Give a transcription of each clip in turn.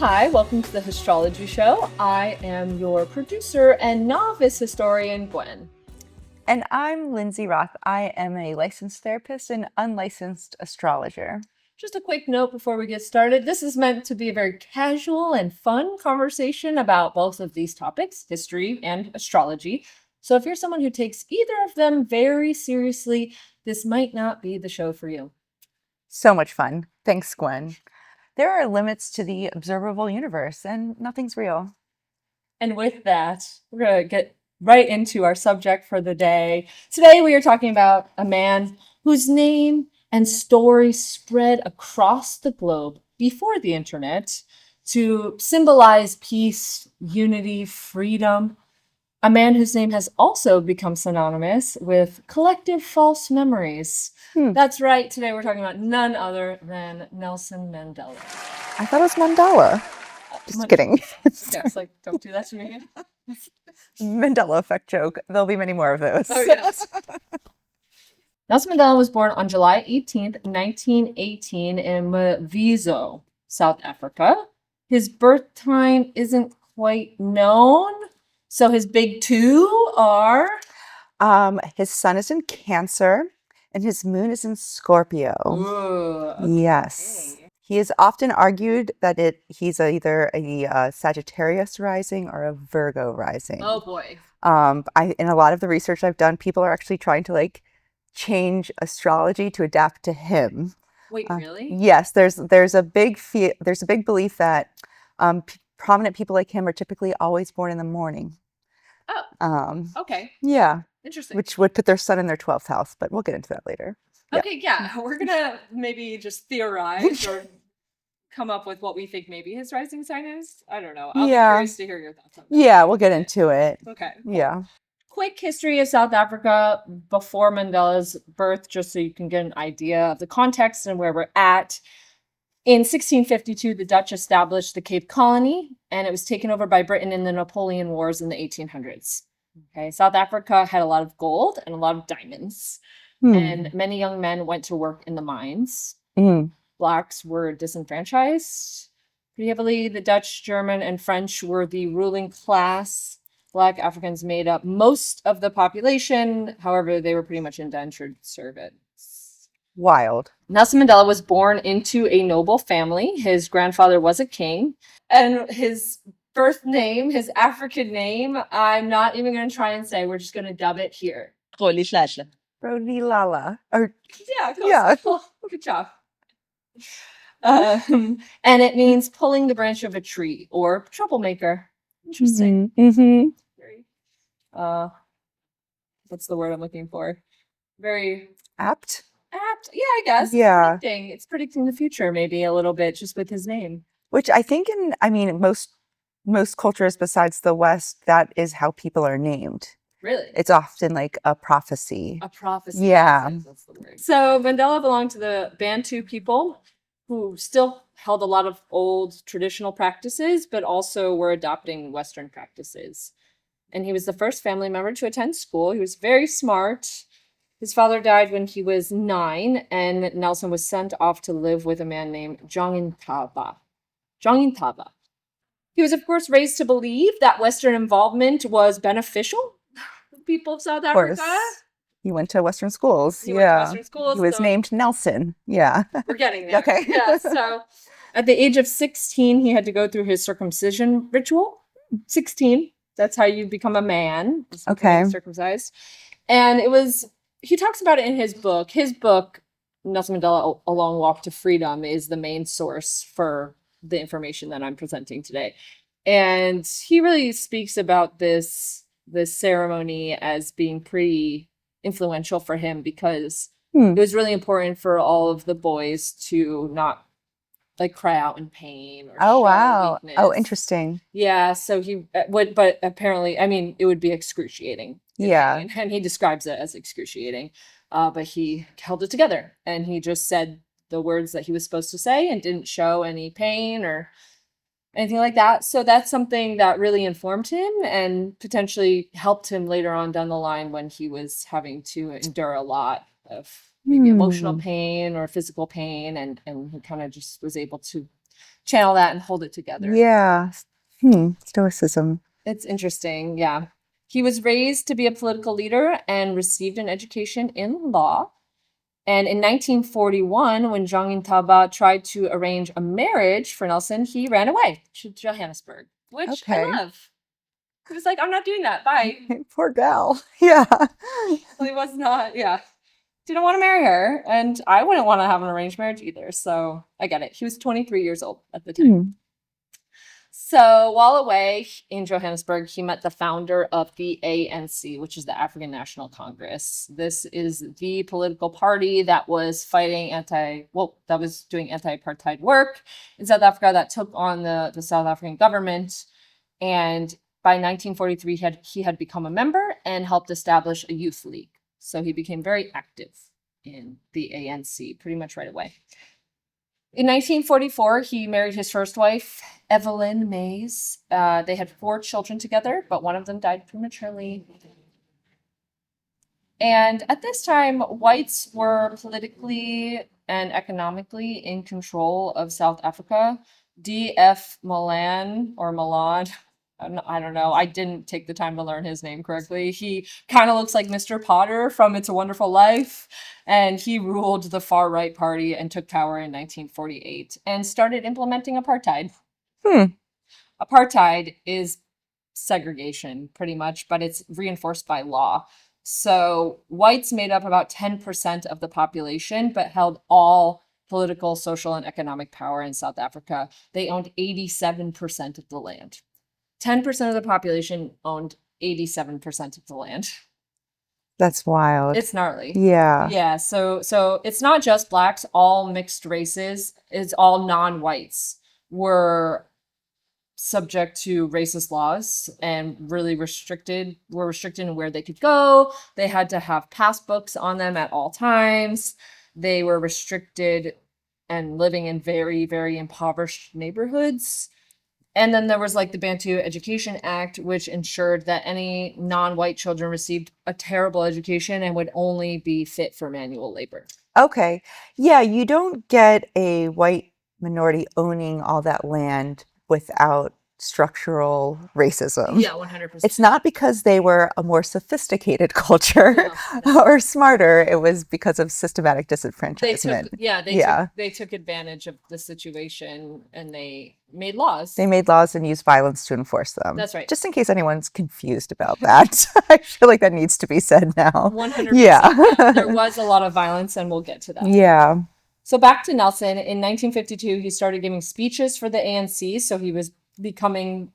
Hi, welcome to the Histrology Show. I am your producer and novice historian, Gwen. And I'm Lindsay Roth. I am a licensed therapist and unlicensed astrologer. Just a quick note before we get started. This is meant to be a very casual and fun conversation about both of these topics, history and astrology. So if you're someone who takes either of them very seriously, this might not be the show for you. So much fun. Thanks, Gwen. There are limits to the observable universe, and nothing's real. And with that, we're going to get right into our subject for the day. Today, we are talking about a man whose name and story spread across the globe before the internet to symbolize peace, unity, freedom. A man whose name has also become synonymous with collective false memories. That's right. Today, we're talking about none other than Nelson Mandela. I thought it was Mandela. Just kidding. Yes, like, don't do that to me. Mandela effect joke. There'll be many more of those. Oh, yes. Nelson Mandela was born on July 18th, 1918 in Mvizo, South Africa. His birth time isn't quite known. So his big two are? His sun is in Cancer and his moon is in Scorpio. Ooh, okay. Yes. He is often argued that he's either a Sagittarius rising or a Virgo rising. Oh boy. In a lot of the research I've done, people are actually trying to change astrology to adapt to him. Wait, really? Yes, there's a big belief that prominent people like him are typically always born in the morning. Oh. Okay. Yeah. Interesting. Which would put their sun in their 12th house, but we'll get into that later. Okay, yeah. We're gonna maybe just theorize or come up with what we think maybe his rising sign is. I don't know. I'll be curious to hear your thoughts on that. Yeah, we'll get into it. Okay. Cool. Yeah. Quick history of South Africa before Mandela's birth, just so you can get an idea of the context and where we're at. In 1652, the Dutch established the Cape Colony, and it was taken over by Britain in the Napoleon Wars in the 1800s. Okay, South Africa had a lot of gold and a lot of diamonds, and many young men went to work in the mines. Blacks were disenfranchised pretty heavily. The Dutch, German, and French were the ruling class. Black Africans made up most of the population. However, they were pretty much indentured servants. Wild. Nelson Mandela was born into a noble family. His grandfather was a king, and his birth name, his African name, I'm not even going to try and say. We're just going to dub it here. Rodilala. Yeah, close. Yeah. Good job. And it means pulling the branch of a tree or troublemaker. Interesting. Very, what's the word I'm looking for? Very apt. Yeah, I guess. Yeah. It's predicting the future maybe a little bit just with his name. Which I think most cultures besides the West, that is how people are named. Really? It's often like a prophecy. A prophecy. Yeah. That's the word. So Mandela belonged to the Bantu people who still held a lot of old traditional practices, but also were adopting Western practices. And he was the first family member to attend school. He was very smart. His father died when he was 9, and Nelson was sent off to live with a man named Jongintaba. He was, of course, raised to believe that Western involvement was beneficial for the people of South Africa. He went to Western schools. He was named Nelson. Yeah. We're getting there. Okay. Yeah. So at the age of 16, he had to go through his circumcision ritual. 16. That's how you become a man. Okay. Circumcised. And he talks about it in his book. His book, Nelson Mandela, A Long Walk to Freedom, is the main source for the information that I'm presenting today. And he really speaks about this ceremony as being pretty influential for him because it was really important for all of the boys to not cry out in pain or show weakness. Oh, interesting. Yeah, so he would, but apparently, it would be excruciating. Yeah. And he describes it as excruciating, but he held it together and he just said the words that he was supposed to say and didn't show any pain or anything like that. So that's something that really informed him and potentially helped him later on down the line when he was having to endure a lot of maybe emotional pain or physical pain. And he kind of just was able to channel that and hold it together. Yeah. Stoicism. It's interesting. Yeah. He was raised to be a political leader and received an education in law. And in 1941, when Zhang Yintaba tried to arrange a marriage for Nelson, he ran away to Johannesburg, which Okay. I love. He was like, I'm not doing that. Bye. Poor gal. Yeah. So he was not, yeah. Didn't want to marry her. And I wouldn't want to have an arranged marriage either. So I get it. He was 23 years old at the time. So while away in Johannesburg, he met the founder of the ANC, which is the African National Congress. This is the political party that was fighting that was doing anti-apartheid work in South Africa, that took on the South African government. And by 1943, he had become a member and helped establish a youth league. So he became very active in the ANC pretty much right away. In 1944, he married his first wife, Evelyn Mays. They had 4 children together, but one of them died prematurely. And at this time, whites were politically and economically in control of South Africa. D.F. Malan, I don't know. I didn't take the time to learn his name correctly. He kind of looks like Mr. Potter from It's a Wonderful Life. And he ruled the far-right party and took power in 1948 and started implementing apartheid. Apartheid is segregation, pretty much, but it's reinforced by law. So whites made up about 10% of the population, but held all political, social, and economic power in South Africa. They owned 87% of the land. 10% of the population owned 87% of the land. That's wild. It's gnarly. Yeah. Yeah. So it's not just blacks, all mixed races, it's all non-whites were subject to racist laws and really restricted in where they could go. They had to have passbooks on them at all times. They were restricted and living in very, very impoverished neighborhoods. And then there was like the Bantu Education Act, which ensured that any non-white children received a terrible education and would only be fit for manual labor. Okay. Yeah, you don't get a white minority owning all that land without structural racism. Yeah, 100%. It's not because they were a more sophisticated culture No. or smarter. It was because of systematic disenfranchisement. They took advantage of the situation and they made laws. They made laws and used violence to enforce them. That's right. Just in case anyone's confused about that. I feel like that needs to be said now. 100%. Yeah. There was a lot of violence and we'll get to that. Yeah. So back to Nelson. In 1952, he started giving speeches for the ANC. So he was becoming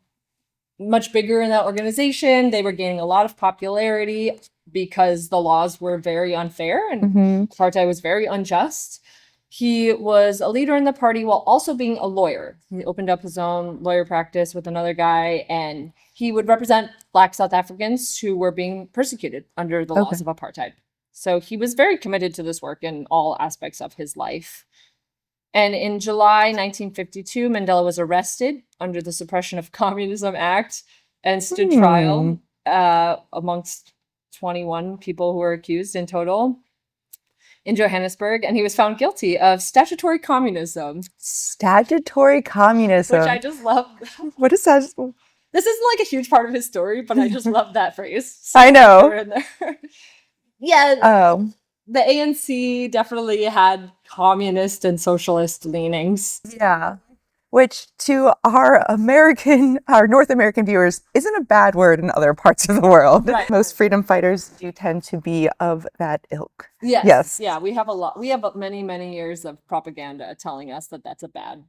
much bigger in that organization. They were gaining a lot of popularity because the laws were very unfair and apartheid was very unjust. He was a leader in the party while also being a lawyer. He opened up his own lawyer practice with another guy, and he would represent Black South Africans who were being persecuted under the laws of apartheid. So he was very committed to this work in all aspects of his life. And in July 1952, Mandela was arrested under the Suppression of Communism Act and stood trial amongst 21 people who were accused in total in Johannesburg. And he was found guilty of statutory communism. Statutory communism. Which I just love. What is that? This isn't like a huge part of his story, but I just love that phrase. So I know. Yeah. Oh. The ANC definitely had communist and socialist leanings. Yeah. Which to our North American viewers isn't a bad word in other parts of the world. Right. Most freedom fighters do tend to be of that ilk. Yes. Yeah, we have many, many years of propaganda telling us that that's a bad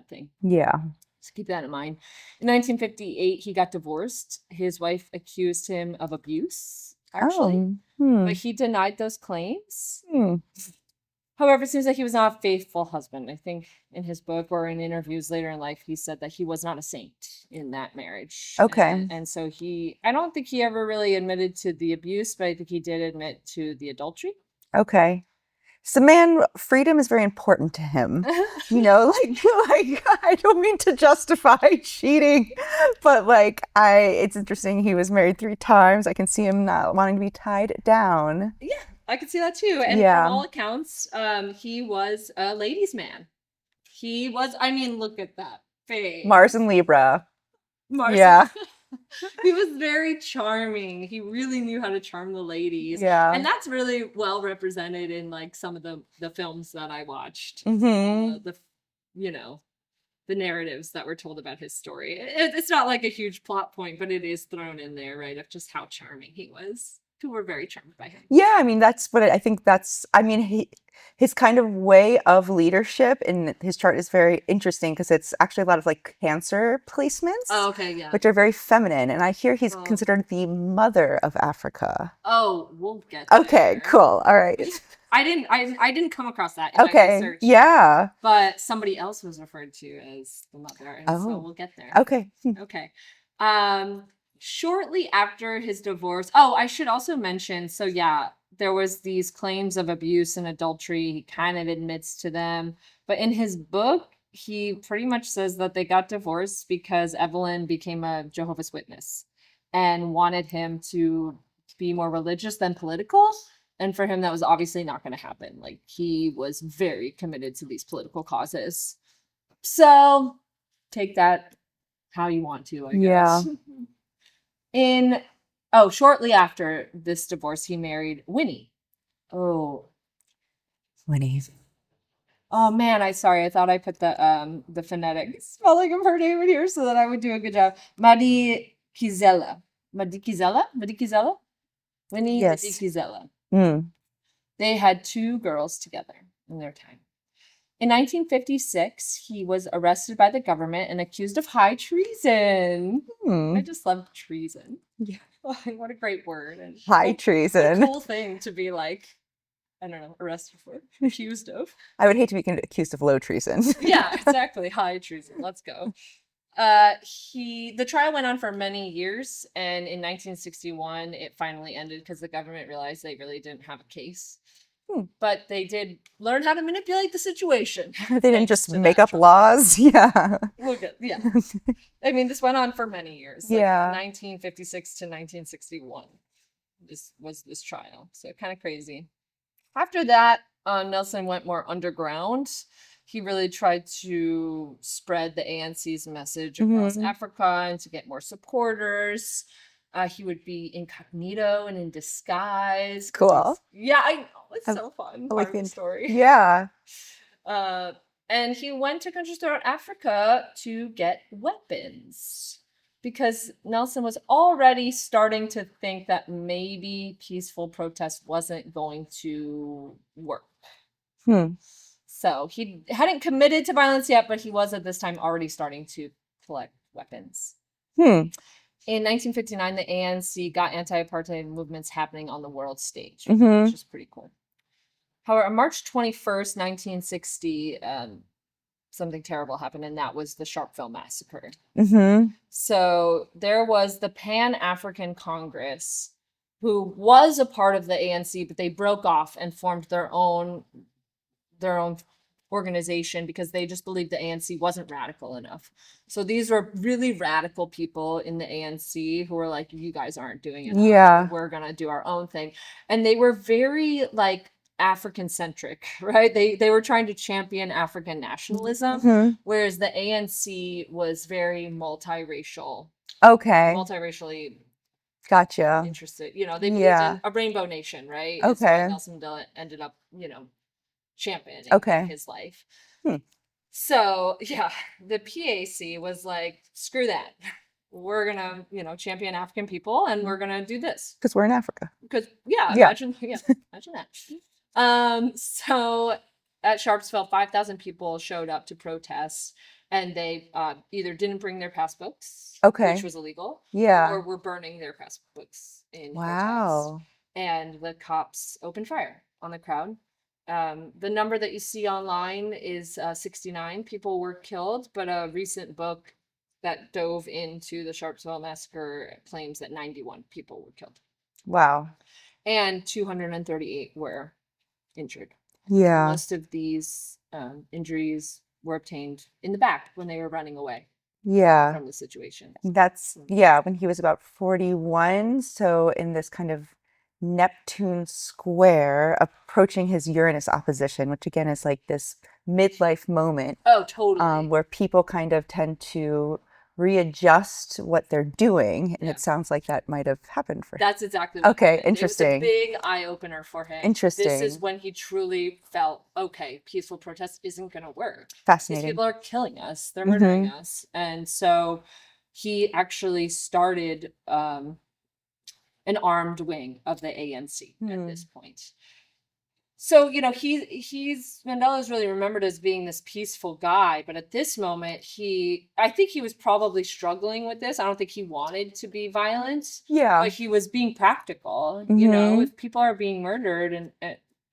thing. Yeah. So keep that in mind. In 1958, he got divorced. His wife accused him of abuse, actually. But he denied those claims. However, it seems like he was not a faithful husband. I think in his book or in interviews later in life, he said that he was not a saint in that marriage. Okay. And so I don't think he ever really admitted to the abuse, but I think he did admit to the adultery. Okay. So freedom is very important to him. You know, like I don't mean to justify cheating, but it's interesting. He was married 3 times. I can see him not wanting to be tied down. Yeah, I can see that too. And from all accounts, he was a ladies' man. He was, I mean, look at that face. Mars and Libra. Mars. Yeah. He was very charming. He really knew how to charm the ladies. Yeah. And that's really well represented in like some of the films that I watched. Mm-hmm. The narratives that were told about his story. It's not like a huge plot point, but it is thrown in there, right? Of just how charming he was. People were very charmed by him. Yeah, I mean, his kind of way of leadership in his chart is very interesting because it's actually a lot of like Cancer placements. Oh, okay, yeah. Which are very feminine. And I hear he's Oh. considered the mother of Africa. Oh, we'll get there. Okay, cool. All right. I didn't come across that in my Okay. research. Yeah. But somebody else was referred to as the mother, and so we'll get there. Okay. Okay. Shortly after his divorce, I should also mention, so yeah, there was these claims of abuse and adultery. He kind of admits to them, but in his book, he pretty much says that they got divorced because Evelyn became a Jehovah's Witness and wanted him to be more religious than political. And for him, that was obviously not going to happen. Like, he was very committed to these political causes. So take that how you want to, I guess. Shortly after this divorce, he married Winnie. Winnie. Oh man, I thought I put the phonetic spelling of her name in here so that I would do a good job. Madikizela. Winnie Yes. Madikizela. Mm. They had 2 girls together in their time. In 1956, he was arrested by the government and accused of high treason. I just love treason. Yeah. What a great word. And high treason. What a cool thing to be like, I don't know, arrested for, accused of. I would hate to be accused of low treason. Yeah, exactly. High treason. Let's go. The trial went on for many years, and in 1961, it finally ended because the government realized they really didn't have a case. But they did learn how to manipulate the situation. They didn't just make up laws. Yeah. Yeah. I mean, this went on for many years. Yeah. 1956 to 1961. This was this trial. So kind of crazy. After that, Nelson went more underground. He really tried to spread the ANC's message across Africa and to get more supporters. He would be incognito and in disguise. Cool. Yeah, I know. It's so fun. I like the story. Yeah. And he went to countries throughout Africa to get weapons because Nelson was already starting to think that maybe peaceful protest wasn't going to work. So he hadn't committed to violence yet, but he was at this time already starting to collect weapons. In 1959, the ANC got anti-apartheid movements happening on the world stage, which is pretty cool. However, on March 21st, 1960, something terrible happened, and that was the Sharpeville Massacre. So there was the Pan-African Congress, who was a part of the ANC, but they broke off and formed their own organization because they just believed the ANC wasn't radical enough. So these were really radical people in the ANC who were like, you guys aren't doing it. Yeah. We're going to do our own thing. And they were very like African centric, right? They were trying to champion African nationalism, whereas the ANC was very multiracial. Okay. Multiracially Gotcha. interested. They believed in a rainbow nation, right? Okay. It's why Nelson Mandela ended up, championing in his life. So yeah, the PAC was like, screw that. We're gonna, champion African people, and we're gonna do this because we're in Africa. Because imagine that. So at Sharpeville, 5,000 people showed up to protest, and they either didn't bring their passbooks, which was illegal, or were burning their passbooks in protest. And the cops opened fire on the crowd. The number that you see online is 69 people were killed, but a recent book that dove into the Sharpeville Massacre claims that 91 people were killed. Wow. And 238 were injured. Yeah. Most of these injuries were obtained in the back when they were running away from the situation. That's, when he was about 41. So in this kind of Neptune square approaching his Uranus opposition, which again is like this midlife moment Oh, totally. where people kind of tend to readjust what they're doing. And Yeah. it sounds like that might have happened for him. That's exactly what Okay, happened. It was interesting. a big eye opener for him. Interesting. This is when he truly felt, okay, peaceful protest isn't going to work. These Fascinating. people are killing us. They're murdering us. And so he actually started an armed wing of the ANC at this point. So, you know, Mandela is really remembered as being this peaceful guy, but at this moment, I think he was probably struggling with this. I don't think he wanted to be violent. Yeah. But he was being practical. You know, if people are being murdered and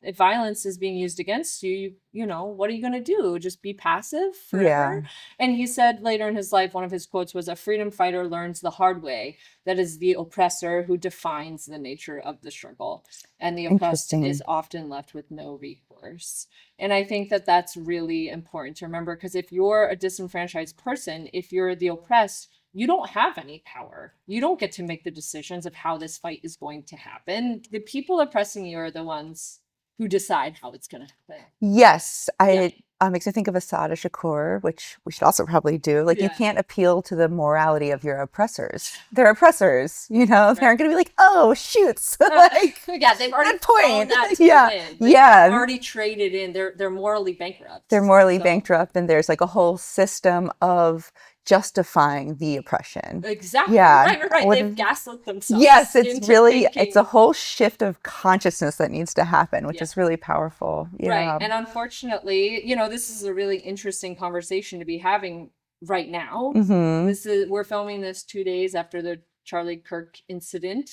if violence is being used against you, you know, what are you going to do? Just be passive forever? Yeah. And he said later in his life, one of his quotes was, "A freedom fighter learns the hard way. That is the oppressor who defines the nature of the struggle. And the oppressed is often left with no recourse." And I think that that's really important to remember, because if you're a disenfranchised person, if you're the oppressed, you don't have any power. You don't get to make the decisions of how this fight is going to happen. The people oppressing you are the ones who decide how it's going to happen. Yes, makes me think of Asada Shakur, which we should also probably do. Like, you can't appeal to the morality of your oppressors. They're oppressors, you know. They aren't going to be like, "Oh, shoots!" Like, yeah, they've already point. That to win. They've already traded in. They're morally bankrupt. They're morally bankrupt, and there's like a whole system of justifying the oppression. Exactly. Yeah. Right. They've gaslit themselves. Yes, it's a whole shift of consciousness that needs to happen, which is really powerful. Yeah. Right. And unfortunately, you know, this is a really interesting conversation to be having right now. We're filming this 2 days after the Charlie Kirk incident.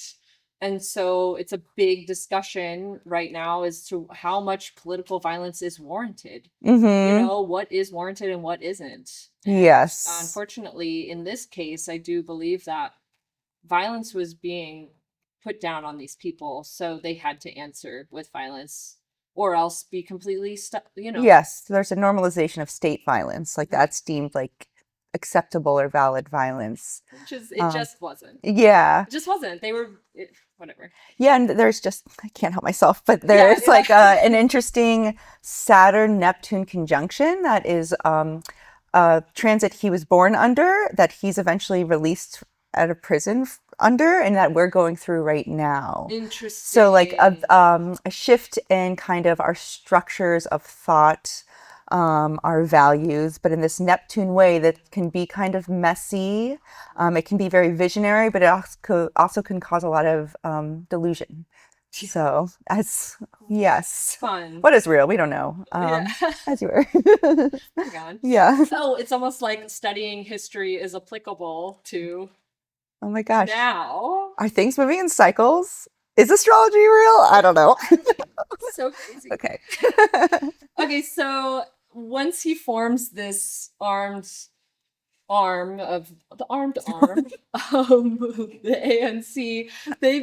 And so it's a big discussion right now as to how much political violence is warranted. You know, what is warranted and what isn't. Yes. Unfortunately, in this case, I do believe that violence was being put down on these people, so they had to answer with violence or else be completely stuck, you know. Yes, there's a normalization of state violence. Like, that's deemed like acceptable or valid violence. It just wasn't. Yeah. It just wasn't. They were... whatever. Yeah, and there's just, I can't help myself, but there's like an interesting Saturn-Neptune conjunction that is a transit he was born under, that he's eventually released out of prison under, and that we're going through right now. Interesting. So like a shift in kind of our structures of thought, our values, but in this Neptune way that can be kind of messy. It can be very visionary, but it also can cause a lot of delusion. So yes. Fun. What is real? We don't know. As you were. Oh my God. Yeah. So it's almost like studying history is applicable to... Oh my gosh. Now. Are things moving in cycles? Is astrology real? I don't know. So crazy. Okay. Okay, so once he forms this armed arm of the ANC, they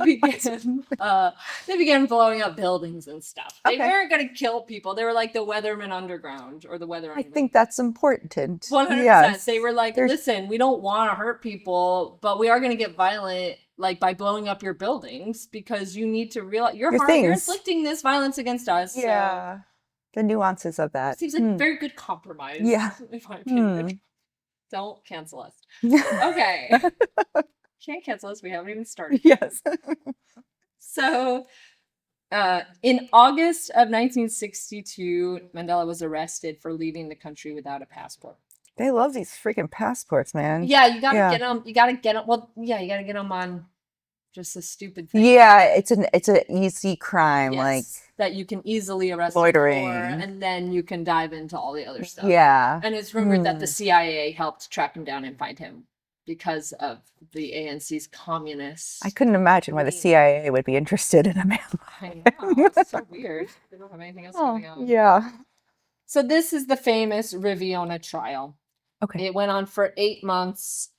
began blowing up buildings and stuff. They weren't going to kill people. They were like the Weathermen Underground, or the Weather Underground. I think that's important. 100%. Yes. They were like, listen, we don't want to hurt people, but we are going to get violent, like by blowing up your buildings, because you need to realize you're inflicting this violence against us. Yeah. So. The nuances of that. Seems like a very good compromise. Yeah. In my opinion. Don't cancel us. Okay. Can't cancel us. We haven't even started. Yes. So, in August of 1962, Mandela was arrested for leaving the country without a passport. They love these freaking passports, man. Yeah, you gotta get them. You gotta get them. Well, yeah, you gotta get them on just a stupid thing. Yeah, it's an easy crime, like that you can easily arrest loitering, for, and then you can dive into all the other stuff. Yeah, and it's rumored that the CIA helped track him down and find him because of the ANC's communists. I couldn't imagine why the CIA would be interested in a man. I know, it's so weird. They don't have anything else going on. Yeah. So this is the famous Riviera trial. Okay. It went on for 8 months.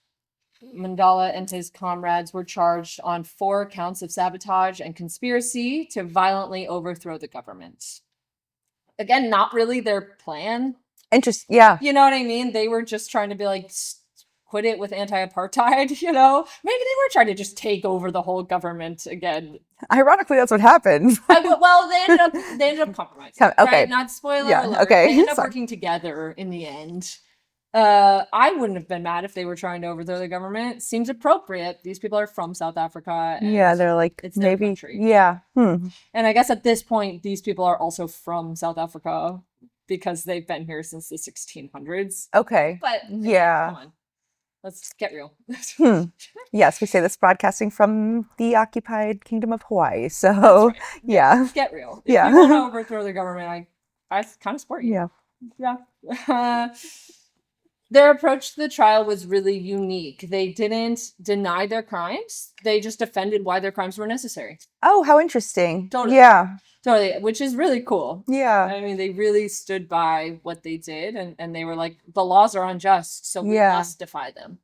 Mandela and his comrades were charged on 4 counts of sabotage and conspiracy to violently overthrow the government. Again, not really their plan. Interesting. Yeah. You know what I mean? They were just trying to be like, quit it with anti-apartheid, you know? Maybe they were trying to just take over the whole government again. Ironically, that's what happened. Well, they ended up compromising. Okay. Right? Not spoiler Yeah, alert. okay. They ended up Sorry. working together in the end. I wouldn't have been mad if they were trying to overthrow the government. Seems appropriate. These people are from South Africa. And Yeah, they're like, it's their maybe, country. yeah. And I guess at this point, these people are also from South Africa because they've been here since the 1600s. Okay. But yeah. come on, let's get real. Yes, we say this broadcasting from the occupied Kingdom of Hawaii. So, That's right. yeah. Let's get real. If Yeah. you want to overthrow the government, I kind of support you. Yeah. Yeah. Their approach to the trial was really unique. They didn't deny their crimes. They just defended why their crimes were necessary. Oh, how interesting. Totally. Yeah. Totally, which is really cool. Yeah. I mean, they really stood by what they did, and they were like, the laws are unjust, so we Yeah. must defy them.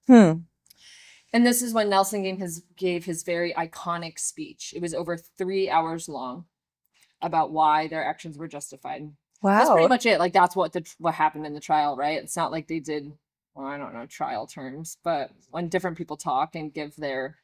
And this is when Nelson gave his very iconic speech. It was over 3 hours long about why their actions were justified. Wow. That's pretty much it. Like, that's what happened in the trial, right? It's not like they did, well, I don't know, trial terms, but when different people talk and give their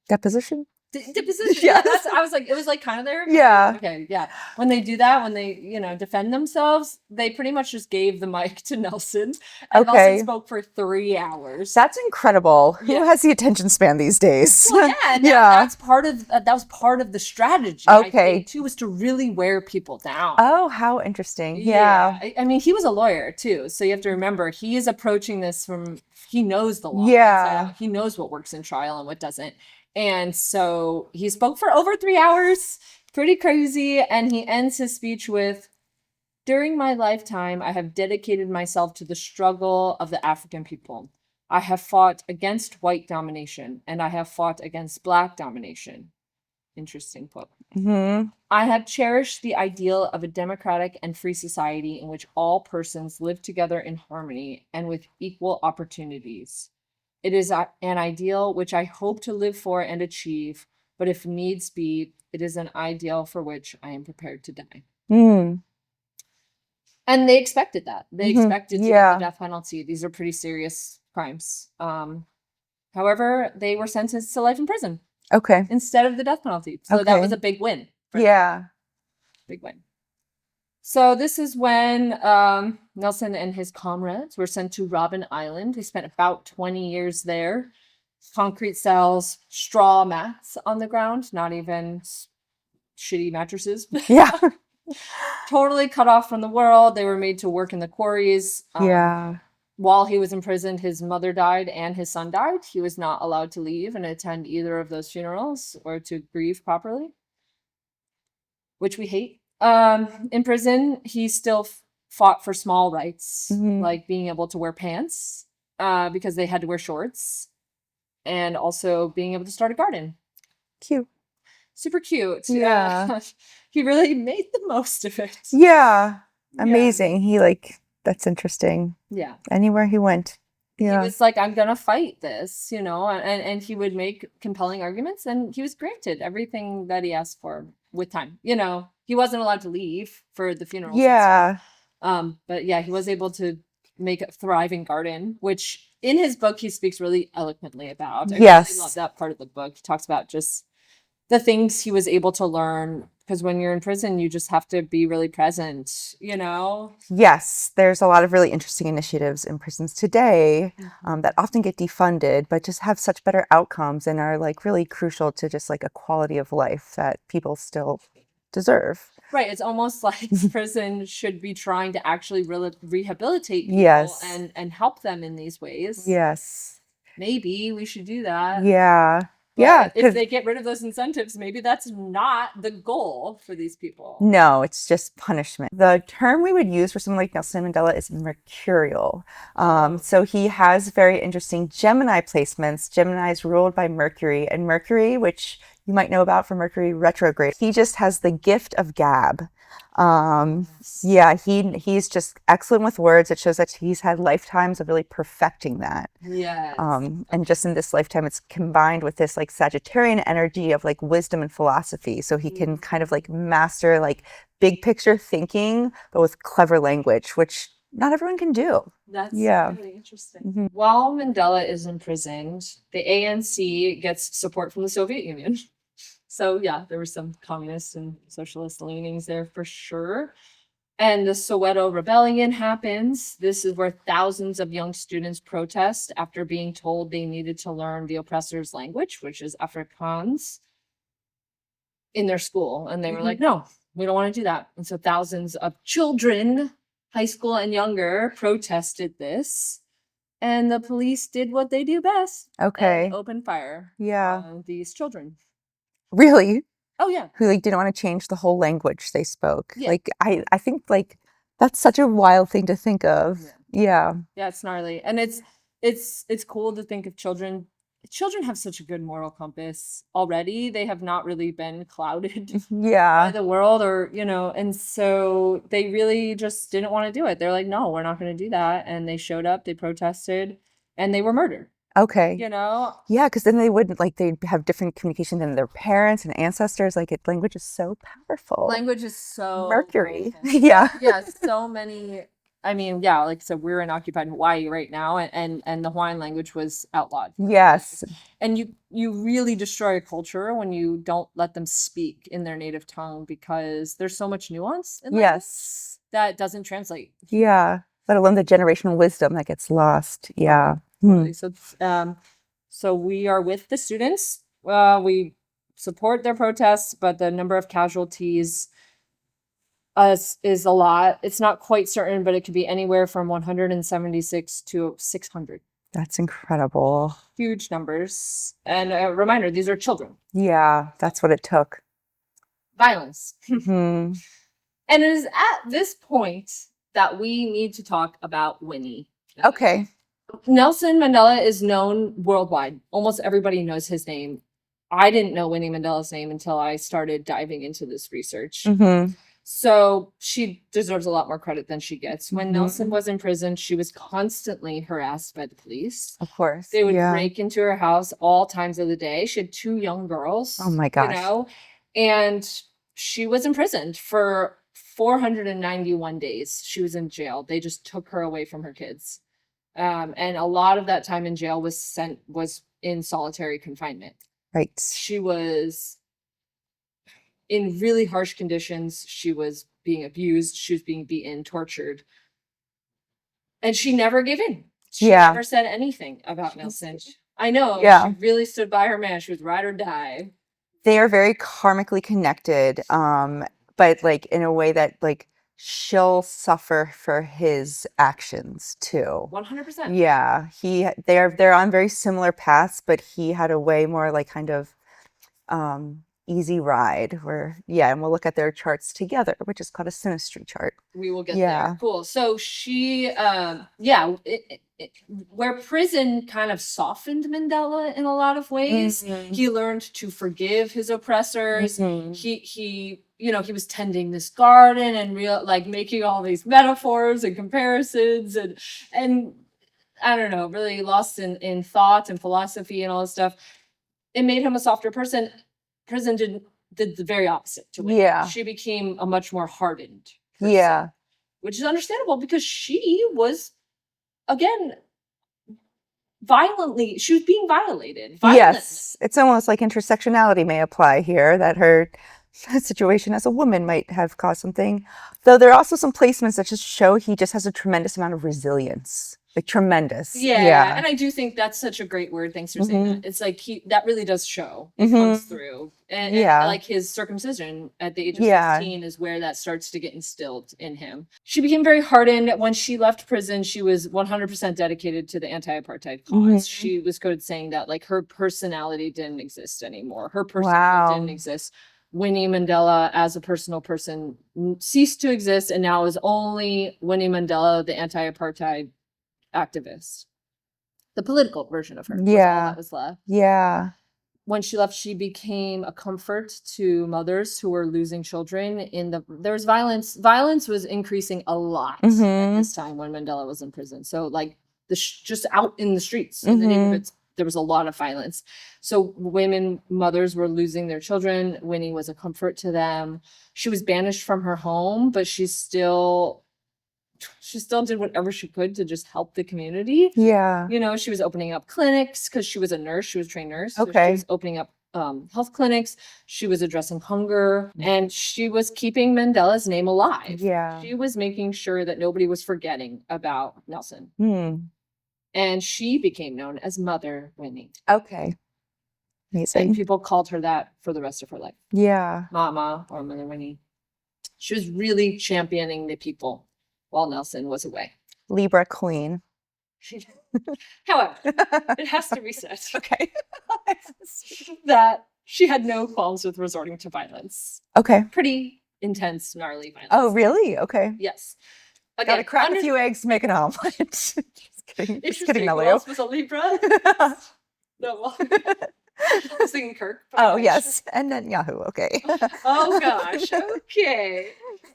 Deposition? deposition. Yes. Yeah, I was like, it was like kind of their. Yeah. Okay, yeah. When they do that, when they, defend themselves, they pretty much just gave the mic to Nelson. And Okay. Nelson spoke for 3 hours. That's incredible. Yeah. Who has the attention span these days? Well, yeah, and Yeah. that was part of the strategy. Okay. I think, too, was to really wear people down. Oh, how interesting. Yeah. I mean, he was a lawyer too, so you have to remember he is approaching this he knows the law. Yeah. So he knows what works in trial and what doesn't. And so he spoke for over 3 hours, pretty crazy. And he ends his speech with, "During my lifetime, I have dedicated myself to the struggle of the African people. I have fought against white domination, and I have fought against Black domination." Interesting quote. "I have cherished the ideal of a democratic and free society in which all persons live together in harmony and with equal opportunities. It is an ideal which I hope to live for and achieve, but if needs be, it is an ideal for which I am prepared to die." And they expected that. They expected to get the death penalty. These are pretty serious crimes. However, they were sentenced to life in prison. Okay. Instead of the death penalty. So that was a big win. Yeah. Big win. So this is when Nelson and his comrades were sent to Robben Island. They spent about 20 years there. Concrete cells, straw mats on the ground, not even shitty mattresses. Yeah. Totally cut off from the world. They were made to work in the quarries. Yeah. While he was imprisoned, his mother died and his son died. He was not allowed to leave and attend either of those funerals or to grieve properly, which we hate. In prison, he still fought for small rights, like being able to wear pants because they had to wear shorts, and also being able to start a garden. Cute. Super cute. Yeah. He really made the most of it. Yeah. Amazing. He that's interesting. Yeah. Anywhere he went. Yeah. He was like, I'm going to fight this, and he would make compelling arguments, and he was granted everything that he asked for with time. He wasn't allowed to leave for the funeral. Yeah. But yeah, he was able to make a thriving garden, which in his book, he speaks really eloquently about. I really love that part of the book. He talks about just the things he was able to learn, because when you're in prison, you just have to be really present, Yes, there's a lot of really interesting initiatives in prisons today that often get defunded, but just have such better outcomes and are really crucial to just a quality of life that people still deserve. Right. It's almost like prison should be trying to actually rehabilitate people and help them in these ways. Yes. Maybe we should do that. Yeah. But yeah. If they get rid of those incentives, maybe that's not the goal for these people. No, it's just punishment. The term we would use for someone like Nelson Mandela is mercurial. So he has very interesting Gemini placements. Gemini is ruled by Mercury, and Mercury, which you might know about from Mercury retrograde, he just has the gift of gab. Yeah, he's just excellent with words. It shows that he's had lifetimes of really perfecting that. Yes. And just in this lifetime, it's combined with this Sagittarian energy of wisdom and philosophy. So he can kind of master big picture thinking, but with clever language, which not everyone can do. That's Yeah. really interesting. Mhm. While Mandela is imprisoned, the ANC gets support from the Soviet Union. So yeah, there were some communist and socialist leanings there for sure. And the Soweto Rebellion happens. This is where thousands of young students protest after being told they needed to learn the oppressor's language, which is Afrikaans, in their school. And they were like, no, we don't want to do that. And so thousands of children, high school and younger, protested this. And the police did what they do best. Okay. And opened fire Yeah. on these children. Really? Oh, yeah. Who like didn't want to change the whole language they spoke. Yeah. Like I think like that's such a wild thing to think of. Yeah. Yeah, it's gnarly. And it's cool to think of children have such a good moral compass already. They have not really been clouded by Yeah. the world, or and so they really just didn't want to do it. They're like, no, we're not going to do that. And they showed up, they protested, and they were murdered. Okay. Yeah, because then they wouldn't like they'd have different communication than their parents and ancestors. Like language is so powerful. language is so Mercury. powerful. Yeah. Yeah, so many. I mean, yeah, like I said, we're in occupied Hawaii right now, and the Hawaiian language was outlawed. Yes. And you really destroy a culture when you don't let them speak in their native tongue, because there's so much nuance in language Yes. that doesn't translate. Yeah. Let alone the generational wisdom that gets lost. Yeah. Totally. So we are with the students. We support their protests, but the number of casualties is a lot. It's not quite certain, but it could be anywhere from 176 to 600. That's incredible. Huge numbers. And a reminder, these are children. Yeah, that's what it took. Violence. Hmm. And it is at this point that we need to talk about Winnie. Okay. Nelson Mandela is known worldwide. Almost everybody knows his name. I didn't know Winnie Mandela's name until I started diving into this research. Mm-hmm. So she deserves a lot more credit than she gets. When Nelson was in prison, she was constantly harassed by the police. Of course. They would break into her house all times of the day. She had 2 young girls. Oh my gosh. And she was imprisoned for 491 days. She was in jail. They just took her away from her kids. And a lot of that time in jail was in solitary confinement. Right. She was in really harsh conditions. She was being abused. She was being beaten, tortured. And she never gave in. She never said anything about Nelson. I know. Yeah. She really stood by her man. She was ride or die. They are very karmically connected, but like in a way that like she'll suffer for his actions too. 100%. Yeah. They're on very similar paths, but he had a way more like kind of easy ride and we'll look at their charts together, which is called a synastry chart. We will get there. Cool. So she where prison kind of softened Mandela in a lot of ways. He learned to forgive his oppressors. He was tending this garden and making all these metaphors and comparisons and I don't know, really lost in thought and philosophy and all this stuff. It made him a softer person. Prison did the very opposite to Winnie. Yeah. She became a much more hardened person. Yeah. Which is understandable because she was, again, she was being violated. Yes. It's almost like intersectionality may apply here, that her situation as a woman might have caused something. Though there are also some placements that just show he just has a tremendous amount of resilience. Like tremendous. Yeah. And I do think that's such a great word. Thanks for saying that. It's like that really does show. It comes through. And like his circumcision at the age of 16 is where that starts to get instilled in him. She became very hardened. When she left prison, she was 100% dedicated to the anti-apartheid cause. She was quoted saying that like her personality didn't exist anymore. Her personality didn't exist. Winnie Mandela as a personal person ceased to exist, and now is only Winnie Mandela, the anti-apartheid activist, the political version of her. All that was left. Yeah. When she left, she became a comfort to mothers who were losing children. There was violence. Violence was increasing a lot at this time when Mandela was in prison. So like just out in the streets, in the neighborhoods, there was a lot of violence. So mothers were losing their children. Winnie was a comfort to them. She was banished from her home, but she still she still did whatever she could to just help the community. Yeah. You know, she was opening up clinics because she was a nurse. She was a trained nurse. So Okay. she was opening up health clinics. She was addressing hunger, and she was keeping Mandela's name alive. Yeah. She was making sure that nobody was forgetting about Nelson. And she became known as Mother Winnie. Okay. Amazing. And people called her that for the rest of her life. Yeah. Mama or Mother Winnie. She was really championing the people while Nelson was away. Libra queen. However, it has to be said Okay. that she had no qualms with resorting to violence. Okay. Pretty intense, gnarly violence. Oh, really? Okay. Yes. Again, gotta crack a few eggs to make an omelet. Just kidding. Just kidding, Who else was a Libra? No. I was thinking Kirk. Oh, yes. And then Yahoo. Okay. Oh, gosh. Okay.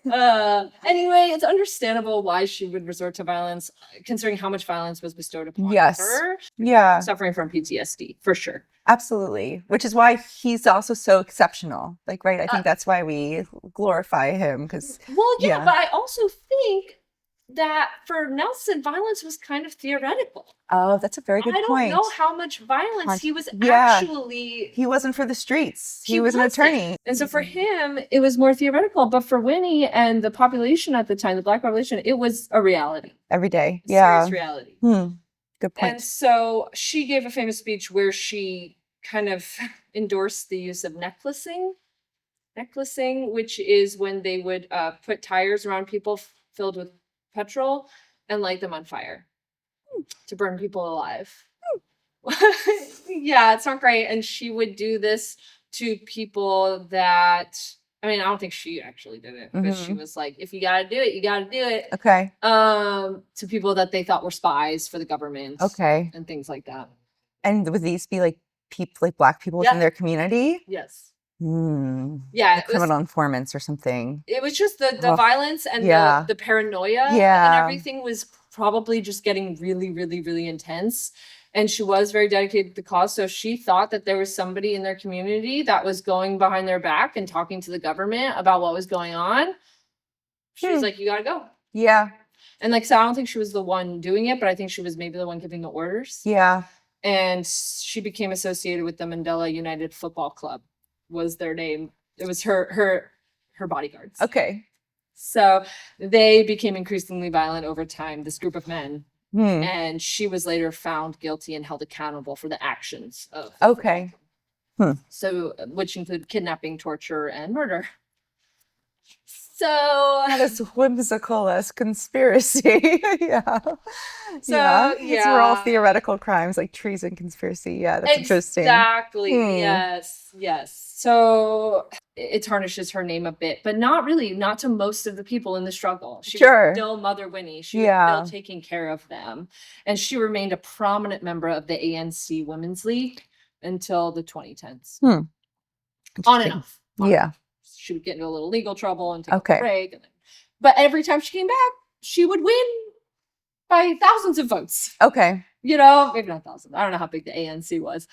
Anyway, it's understandable why she would resort to violence, considering how much violence was bestowed upon her. Yeah. Suffering from PTSD, for sure. Absolutely. Which is why he's also so exceptional. Like, right? I think that's why we glorify him. Because Well, yeah, but I also think that for Nelson, violence was kind of theoretical. Oh, that's a very good point. I don't know how much violence he was actually... He wasn't for the streets. He was an attorney. And so for him, it was more theoretical. But for Winnie and the population at the time, the Black population, it was a reality. Every day. Serious reality. Good point. And so she gave a famous speech where she kind of endorsed the use of necklacing. Necklacing, which is when they would put tires around people filled with petrol and light them on fire to burn people alive. Yeah, it's not great. And she would do this to people that, I mean, I don't think she actually did it, but she was like, if you gotta do it, you gotta do it. Okay. To people that they thought were spies for the government. Okay. And things like that. And would these be like people, like Black people within their community? Yes. Yeah, like criminal informants or something. It was just the violence and the paranoia, and everything was probably just getting really, really, really intense. And she was very dedicated to the cause, so she thought that there was somebody in their community that was going behind their back and talking to the government about what was going on. She was like, "You gotta go." Yeah. And like, so I don't think she was the one doing it, but I think she was maybe the one giving the orders. Yeah. And she became associated with the Mandela United Football Club. Was their name. It was her bodyguards. Okay. So they became increasingly violent over time, this group of men. And she was later found guilty and held accountable for the actions of so which include kidnapping, torture, and murder. So not as whimsical as conspiracy. So these were all theoretical crimes like treason, conspiracy. Yeah, that's interesting. Exactly. Yes. So it tarnishes her name a bit, but not really, not to most of the people in the struggle. She was still Mother Winnie. She was still taking care of them. And she remained a prominent member of the ANC Women's League until the 2010s. On and off. She would get into a little legal trouble and take a break. But every time she came back, she would win by thousands of votes. Okay. You know, maybe not thousands. I don't know how big the ANC was.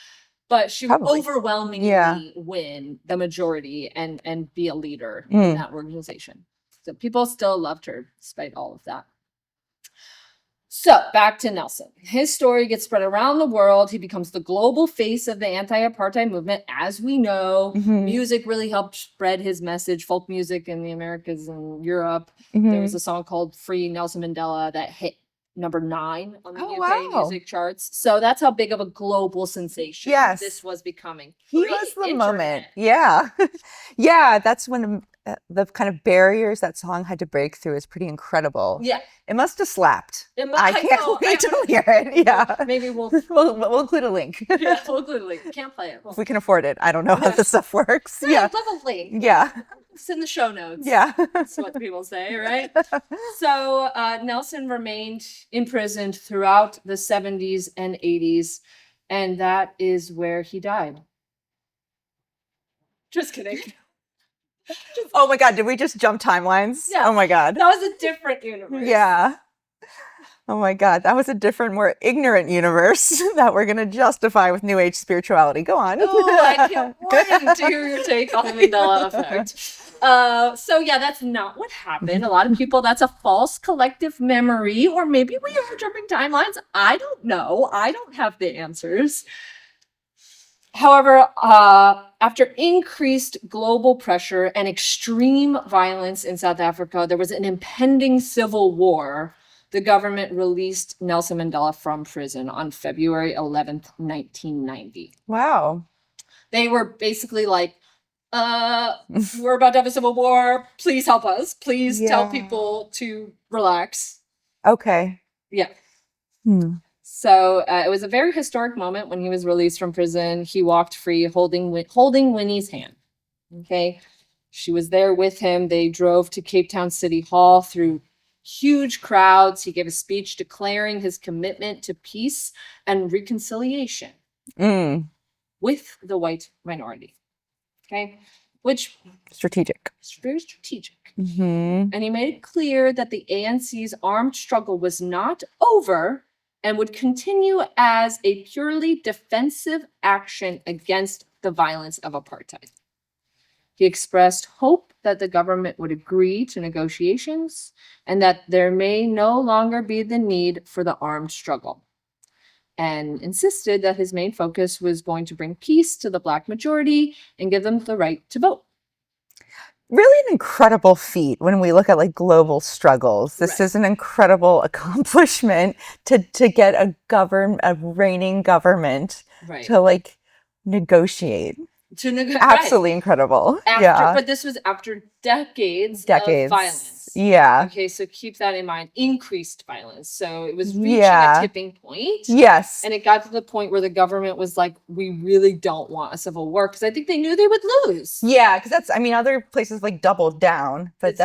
But she would overwhelmingly win the majority and be a leader in that organization. So people still loved her despite all of that. So back to Nelson. His story gets spread around the world. He becomes the global face of the anti-apartheid movement, as we know. Music really helped spread his message. Folk music in the Americas and Europe. There was a song called Free Nelson Mandela that hit number 9 on the UK music charts. So that's how big of a global sensation this was becoming. He was the moment. Yeah. That's when the kind of barriers that song had to break through is pretty incredible. Yeah. It must have slapped. I can't wait to hear it. Yeah. Maybe we'll include a link. Yeah, we'll include a link. Can't play it. If we can afford it. I don't know how this stuff works. I'd love a link. Yeah. It's in the show notes. Yeah. That's what people say, right? So Nelson remained imprisoned throughout the 70s and 80s, and that is where he died. Just kidding. Oh my God, did we just jump timelines? Yeah. Oh my God. That was a different universe. Yeah. Oh my God, that was a different, more ignorant universe that we're going to justify with New Age spirituality. Go on. Oh, I can't wait to hear your take on the Mandela effect. So yeah, that's not what happened. A lot of people, that's a false collective memory, or maybe we are jumping timelines. I don't know. I don't have the answers. However, after increased global pressure and extreme violence in South Africa, there was an impending civil war. The government released Nelson Mandela from prison on February 11th, 1990. Wow. They were basically like, we're about to have a civil war. Please help us. Please tell Yeah. people to relax. Okay. Yeah. Hmm. So it was a very historic moment when he was released from prison. He walked free, holding Winnie's hand. Okay, she was there with him. They drove to Cape Town City Hall through huge crowds. He gave a speech declaring his commitment to peace and reconciliation with the white minority. Okay, which Strategic. is very strategic. Mm-hmm. And he made it clear that the ANC's armed struggle was not over and would continue as a purely defensive action against the violence of apartheid. He expressed hope that the government would agree to negotiations and that there may no longer be the need for the armed struggle, and insisted that his main focus was going to bring peace to the Black majority and give them the right to vote. Really an incredible feat when we look at like global struggles. This Right. is an incredible accomplishment to get a reigning government Right. to like negotiate. Right. Absolutely incredible. But this was after decades of violence. Yeah. Okay, so keep that in mind. Increased violence. So it was reaching Yeah. a tipping point. Yes. And it got to the point where the government was like, we really don't want a civil war, because I think they knew they would lose. Yeah, because that's, I mean, other places like doubled down, but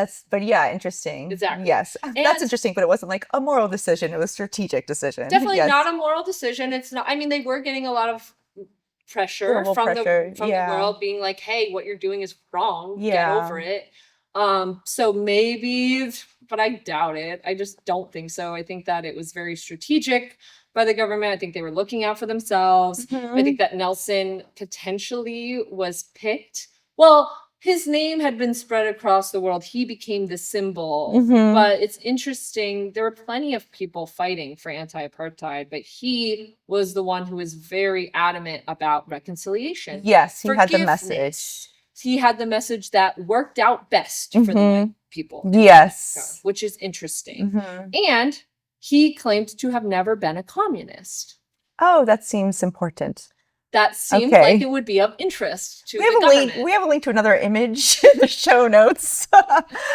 yeah, interesting. Exactly. Yes. And that's interesting, but it wasn't like a moral decision. It was a strategic decision. Definitely Yes. not a moral decision. It's not, I mean, they were getting a lot of pressure Global from pressure, the yeah. world being like, hey, what you're doing is wrong. Get Yeah. over it. So maybe, but I doubt it. I just don't think so. I think that it was very strategic by the government. I think they were looking out for themselves. Mhm. I think that Nelson potentially was picked. Well, his name had been spread across the world. He became the symbol. Mhm. But it's interesting. There were plenty of people fighting for anti-apartheid, but he was the one who was very adamant about reconciliation. Yes, he had the Forgiveness. message. He had the message that worked out best for the white people. Yes. Which is interesting. Mhm. And he claimed to have never been a communist. Oh, that seems important. That seemed Okay. like it would be of interest to We have the a link. government. We have a link to another image in the show notes.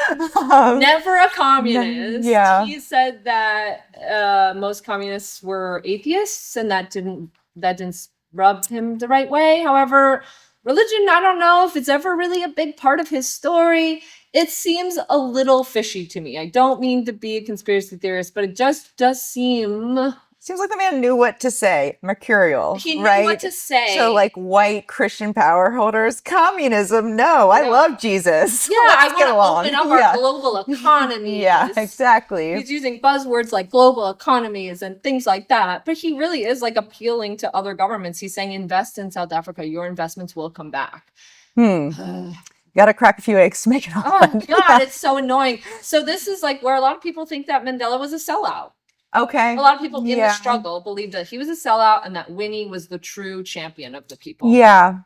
Never a communist. Yeah. He said that most communists were atheists, and that didn't rub him the right way. However, religion, I don't know if it's ever really a big part of his story. It seems a little fishy to me. I don't mean to be a conspiracy theorist, but it just does seem... Seems like the man knew what to say. Mercurial, He knew right? what to say. So, like, white Christian power holders, communism, no. I love Jesus. Yeah, Let's I get along. want to open up our global economy. Yeah, exactly. He's using buzzwords like global economies and things like that. But he really is like appealing to other governments. He's saying, invest in South Africa. Your investments will come back. Got to crack a few eggs to make it all. Oh, God, it's so annoying. So this is like where a lot of people think that Mandela was a sellout. Okay. A lot of people in the struggle believed that he was a sellout and that Winnie was the true champion of the people. Yeah,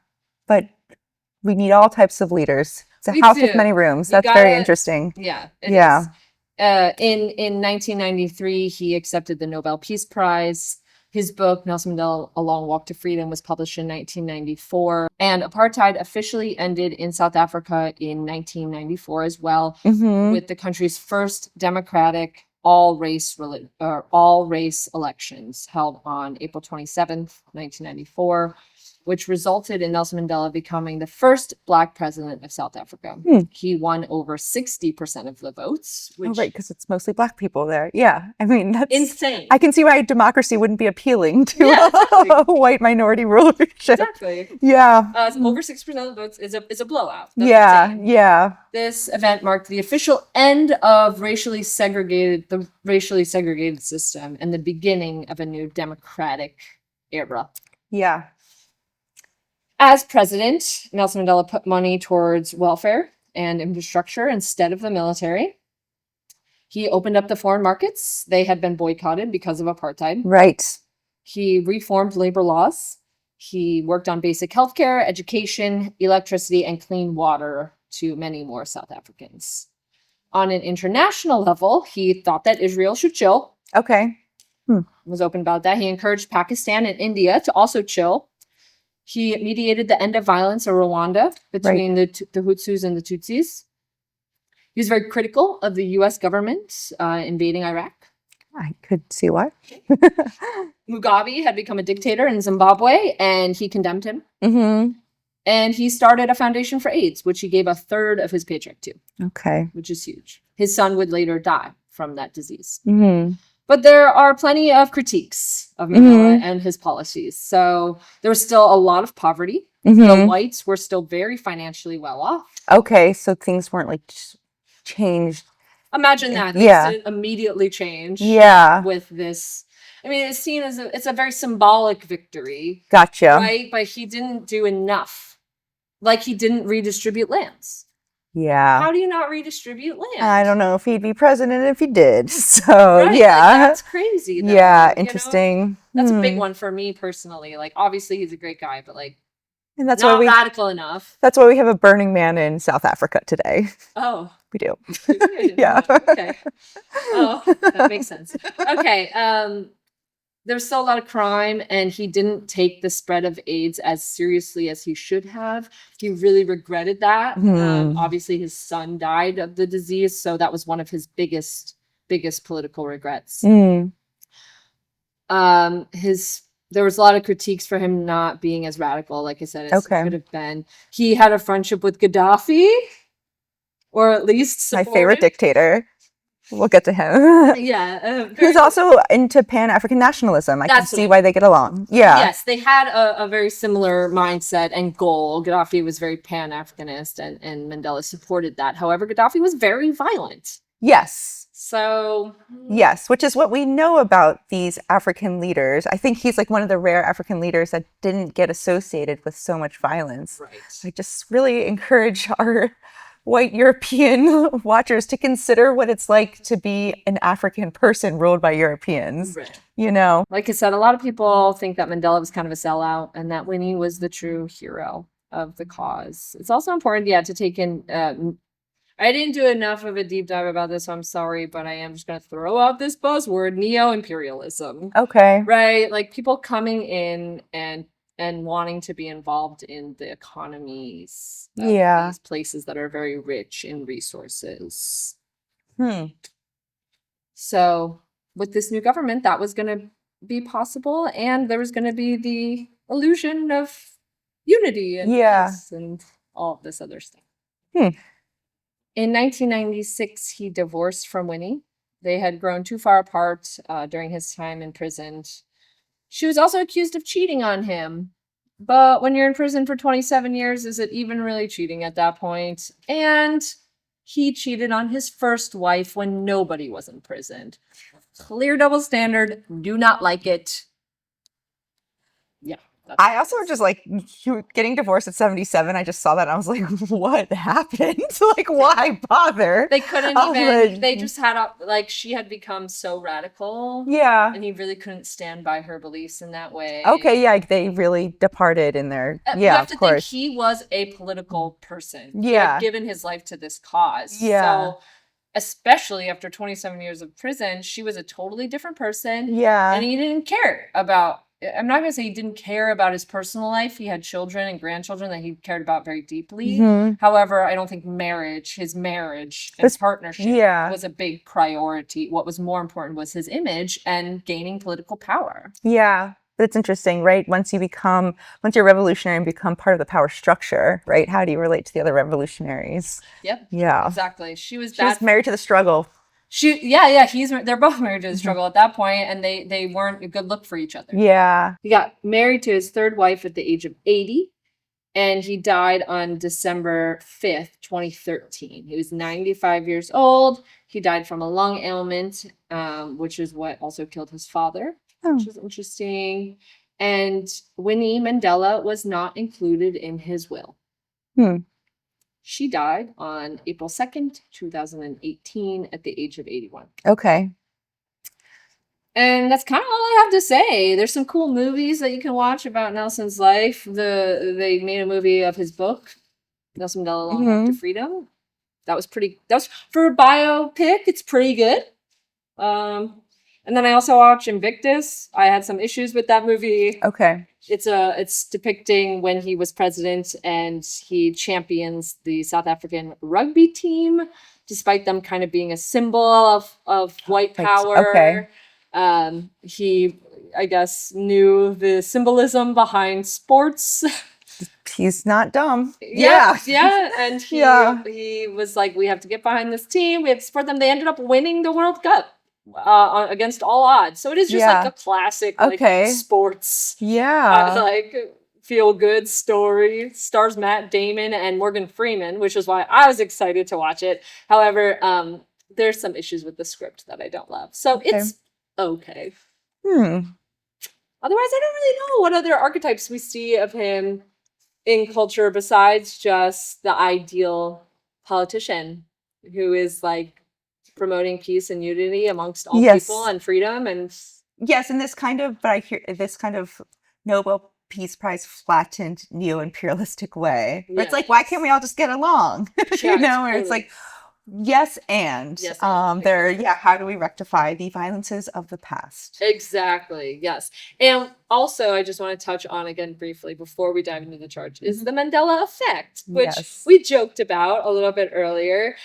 but we need all types of leaders. It's a house with many rooms. That's very interesting. Yeah. Yeah. In 1993, he accepted the Nobel Peace Prize. His book, Nelson Mandela, A Long Walk to Freedom, was published in 1994. And apartheid officially ended in South Africa in 1994 as well, with the country's first democratic all-race elections held on April 27th, 1994, which resulted in Nelson Mandela becoming the first Black president of South Africa. He won over 60% of the votes. Which right, because it's mostly Black people there. Yeah, I mean, that's insane. I can see why democracy wouldn't be appealing to a white minority rulership. Exactly. Yeah. Over 6% of the votes is a blowout. That's yeah, insane. yeah. This event marked the official end of the racially segregated system and the beginning of a new democratic era. Yeah. As president, Nelson Mandela put money towards welfare, and infrastructure instead of the military. He opened up the foreign markets. They had been boycotted because of apartheid. Right. He reformed labor laws. He worked on basic healthcare, education, electricity, and clean water to many more South Africans. On an international level, he thought that Israel should chill. Okay. Was open about that. He encouraged Pakistan and India to also chill. He mediated the end of violence in Rwanda between the Hutsus and the Tutsis. He was very critical of the U.S. government invading Iraq. I could see why. Mugabe had become a dictator in Zimbabwe, and he condemned him. Mm-hmm. And he started a foundation for AIDS, which he gave a third of his paycheck to. Okay. Which is huge. His son would later die from that disease. Mm-hmm. But there are plenty of critiques of Mandela and his policies. So there was still a lot of poverty. The whites were still very financially well off. Okay, so things weren't like changed. Imagine that. Things didn't immediately change with this. I mean, it's seen as it's a very symbolic victory. Gotcha. Right? But he didn't do enough. Like he didn't redistribute lands. Yeah. How do you not redistribute land? I don't know if he'd be president if he did. So, right? yeah. Like, that's crazy. Though, yeah, interesting. You know? That's a big one for me personally. Like, obviously, he's a great guy, but like, and that's not why radical enough. That's why we have a Burning Man in South Africa today. Oh. We do. Yeah. Okay. Oh, that makes sense. Okay. There's still a lot of crime, and he didn't take the spread of AIDS as seriously as he should have. He really regretted that. Obviously, his son died of the disease, so that was one of his biggest political regrets. There was a lot of critiques for him not being as radical, like I said, as he could have been. He had a friendship with Gaddafi, or at least my favorite dictator. We'll get to him. Yeah. He was also into Pan-African nationalism. I can see why they get along. Yeah. Yes, they had a very similar mindset and goal. Gaddafi was very Pan-Africanist, and Mandela supported that. However, Gaddafi was very violent. Yes. So. Yes, which is what we know about these African leaders. I think he's like one of the rare African leaders that didn't get associated with so much violence. Right. I just really encourage our white European watchers to consider what it's like to be an African person ruled by Europeans. Right. You know, like I said, a lot of people think that Mandela was kind of a sellout and that Winnie was the true hero of the cause. It's also important, to take in. I didn't do enough of a deep dive about this, so I'm sorry, but I am just going to throw out this buzzword, neo-imperialism. Okay. Right? Like people coming in and wanting to be involved in the economies of these places that are very rich in resources. So with this new government, that was going to be possible, and there was going to be the illusion of unity and peace and all of this other stuff. In 1996, he divorced from Winnie. They had grown too far apart during his time imprisoned. She was also accused of cheating on him. But when you're in prison for 27 years, is it even really cheating at that point? And he cheated on his first wife when nobody was imprisoned. Clear double standard. Do not like it. Yeah. I also just like getting divorced at 77. I just saw that and I was like, what happened? Like, why bother? They couldn't even, they just had, she had become so radical. Yeah. And he really couldn't stand by her beliefs in that way. Okay, yeah, they really departed in their, you have to think he was a political person. Yeah. He had given his life to this cause. Yeah. So, especially after 27 years of prison, she was a totally different person. Yeah. And he didn't care about, I'm not going to say he didn't care about his personal life. He had children and grandchildren that he cared about very deeply. However, I don't think his marriage and partnership was a big priority. What was more important was his image and gaining political power. Yeah. But it's interesting, right? Once you're revolutionary and become part of the power structure, right? How do you relate to the other revolutionaries? Yep. Yeah. Exactly. She was married to the struggle. They're both married to the struggle at that point, and they weren't a good look for each other. Yeah. He got married to his third wife at the age of 80, and he died on December 5th, 2013. He was 95 years old. He died from a lung ailment, which is what also killed his father, which is interesting. And Winnie Mandela was not included in his will. She died on April 2nd, 2018 at the age of 81. Okay. And that's kind of all I have to say. There's some cool movies that you can watch about Nelson's life. They made a movie of his book, Nelson Mandela Long Walk to Freedom. That was for a biopic, it's pretty good. And then I also watched Invictus. I had some issues with that movie. Okay. It's depicting when he was president and he champions the South African rugby team, despite them kind of being a symbol of white power. Okay. He, I guess, knew the symbolism behind sports. He's not dumb. Yeah. And he was like, we have to get behind this team. We have to support them. They ended up winning the World Cup against all odds. So it is just like a classic like, sports like feel good story. Stars Matt Damon and Morgan Freeman, which is why I was excited to watch it. However, there's some issues with the script that I don't love. So it's okay. Otherwise, I don't really know what other archetypes we see of him in culture besides just the ideal politician who is like promoting peace and unity amongst all people and freedom and and this kind of, but I hear this kind of Nobel Peace Prize flattened neo-imperialistic way. But it's like, why can't we all just get along? You know, where it's like, how do we rectify the violences of the past? Exactly. Yes. And also, I just want to touch on again briefly before we dive into the chart is the Mandela effect, which we joked about a little bit earlier.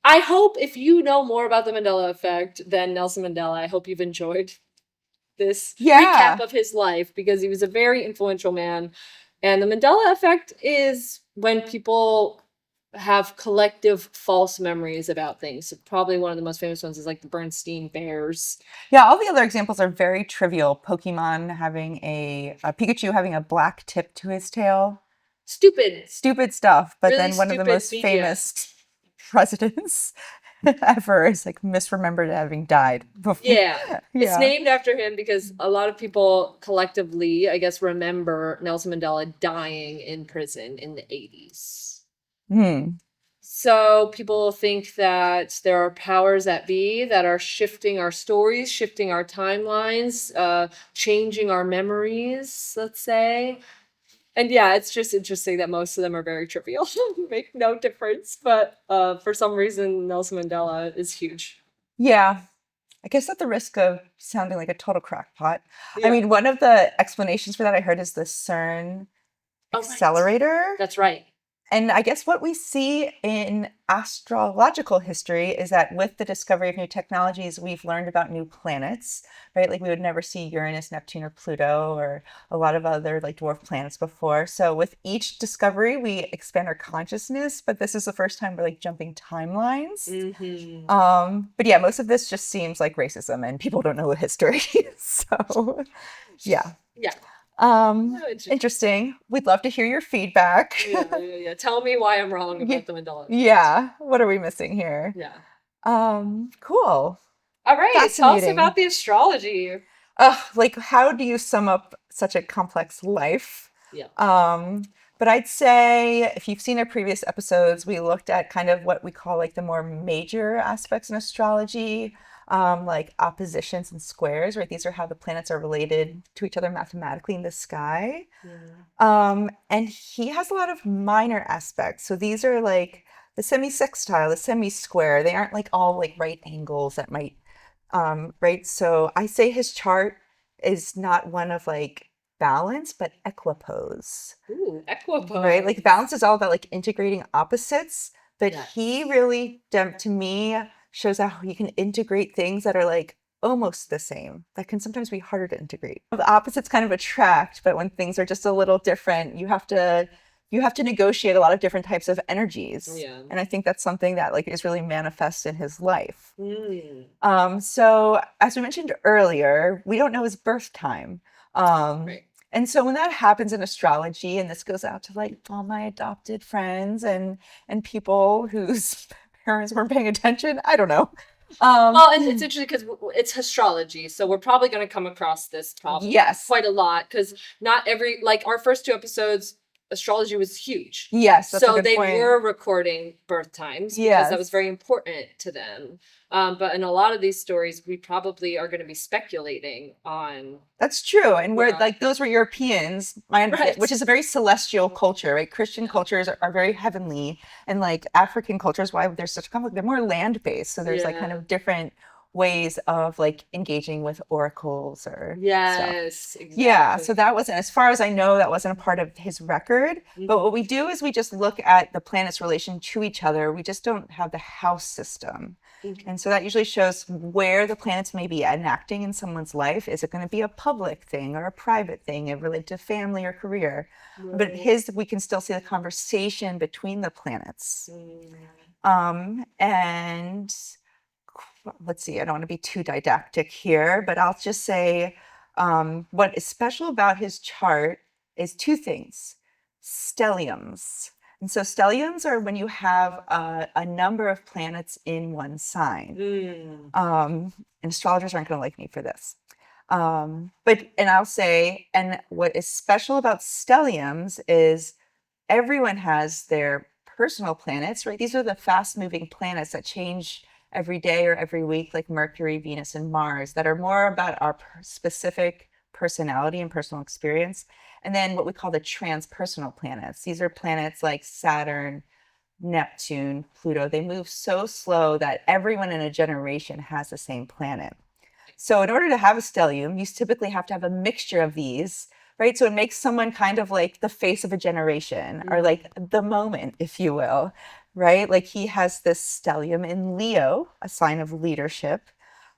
I hope if you know more about the Mandela effect than Nelson Mandela, I hope you've enjoyed this recap of his life because he was a very influential man. And the Mandela effect is when people have collective false memories about things. So probably one of the most famous ones is like the Bernstein Bears. Yeah, all the other examples are very trivial. Pokemon having a Pikachu having a black tip to his tail. Stupid stuff. But really then one of the most famous presidents ever is like misremembered having died before. It's named after him because a lot of people collectively, I guess, remember Nelson Mandela dying in prison in the 80s. So people think that there are powers that be that are shifting our stories, shifting our timelines, changing our memories, let's say. And it's just interesting that most of them are very trivial, make no difference. But for some reason, Nelson Mandela is huge. Yeah. I guess at the risk of sounding like a total crackpot. I mean, one of the explanations for that I heard is the CERN accelerator. That's right. And I guess what we see in astrological history is that with the discovery of new technologies, we've learned about new planets, right? Like we would never see Uranus, Neptune, or Pluto, or a lot of other like dwarf planets before. So with each discovery, we expand our consciousness, but this is the first time we're like jumping timelines. But yeah, most of this just seems like racism and people don't know history. So yeah. Interesting. We'd love to hear your feedback. Tell me why I'm wrong about the Mandela effect. Yeah. What are we missing here? Cool. All right. Tell us about the astrology. Like how do you sum up such a complex life? But I'd say if you've seen our previous episodes, we looked at kind of what we call like the more major aspects in astrology. Like oppositions and squares, right? These are how the planets are related to each other mathematically in the sky. And he has a lot of minor aspects. So these are like the semi-sextile, the semi-square. They aren't like all like right angles that might, right? So I say his chart is not one of like balance, but equipoise. Ooh, equipoise. Right? Like balance is all about like integrating opposites, but he really, to me, shows how you can integrate things that are like almost the same that can sometimes be harder to integrate. The opposites kind of attract, but when things are just a little different, you have to negotiate a lot of different types of energies. And I think that's something that like is really manifest in his life. So as we mentioned earlier, we don't know his birth time. And so when that happens in astrology, and this goes out to like all my adopted friends and people whose parents weren't paying attention. I don't know. Well, and it's interesting because it's astrology, so we're probably going to come across this problem quite a lot because not every, like our first two episodes astrology was huge. Yes, that's a So good they point. were recording birth times because that was very important to them. But in a lot of these stories, we probably are going to be speculating on. That's true. And we're Yeah. like, those were Europeans, Right. which is a very celestial culture, right? Christian cultures are very heavenly, and like African cultures, why there's such conflict, they're more land-based. So there's like kind Yeah. of different ways of like engaging with oracles or stuff. Yes, exactly. Yeah, so that wasn't, as far as I know, that wasn't a part of his record. But what we do is we just look at the planets' relation to each other. We just don't have the house system. And so that usually shows where the planets may be enacting in someone's life. Is it going to be a public thing or a private thing related to family or career? But his, we can still see the conversation between the planets. And let's see, I don't want to be too didactic here, but I'll just say what is special about his chart is two things: stelliums. And so stelliums are when you have a number of planets in one sign. And astrologers aren't going to like me for this. And I'll say, and what is special about stelliums is everyone has their personal planets, right? These are the fast moving planets that change every day or every week, like Mercury, Venus, and Mars, that are more about our specific personality and personal experience. And then what we call the transpersonal planets. These are planets like Saturn, Neptune, Pluto. They move so slow that everyone in a generation has the same planet. So in order to have a stellium, you typically have to have a mixture of these, right? So it makes someone kind of like the face of a generation, or like the moment, if you will, right? Like he has this stellium in Leo, a sign of leadership.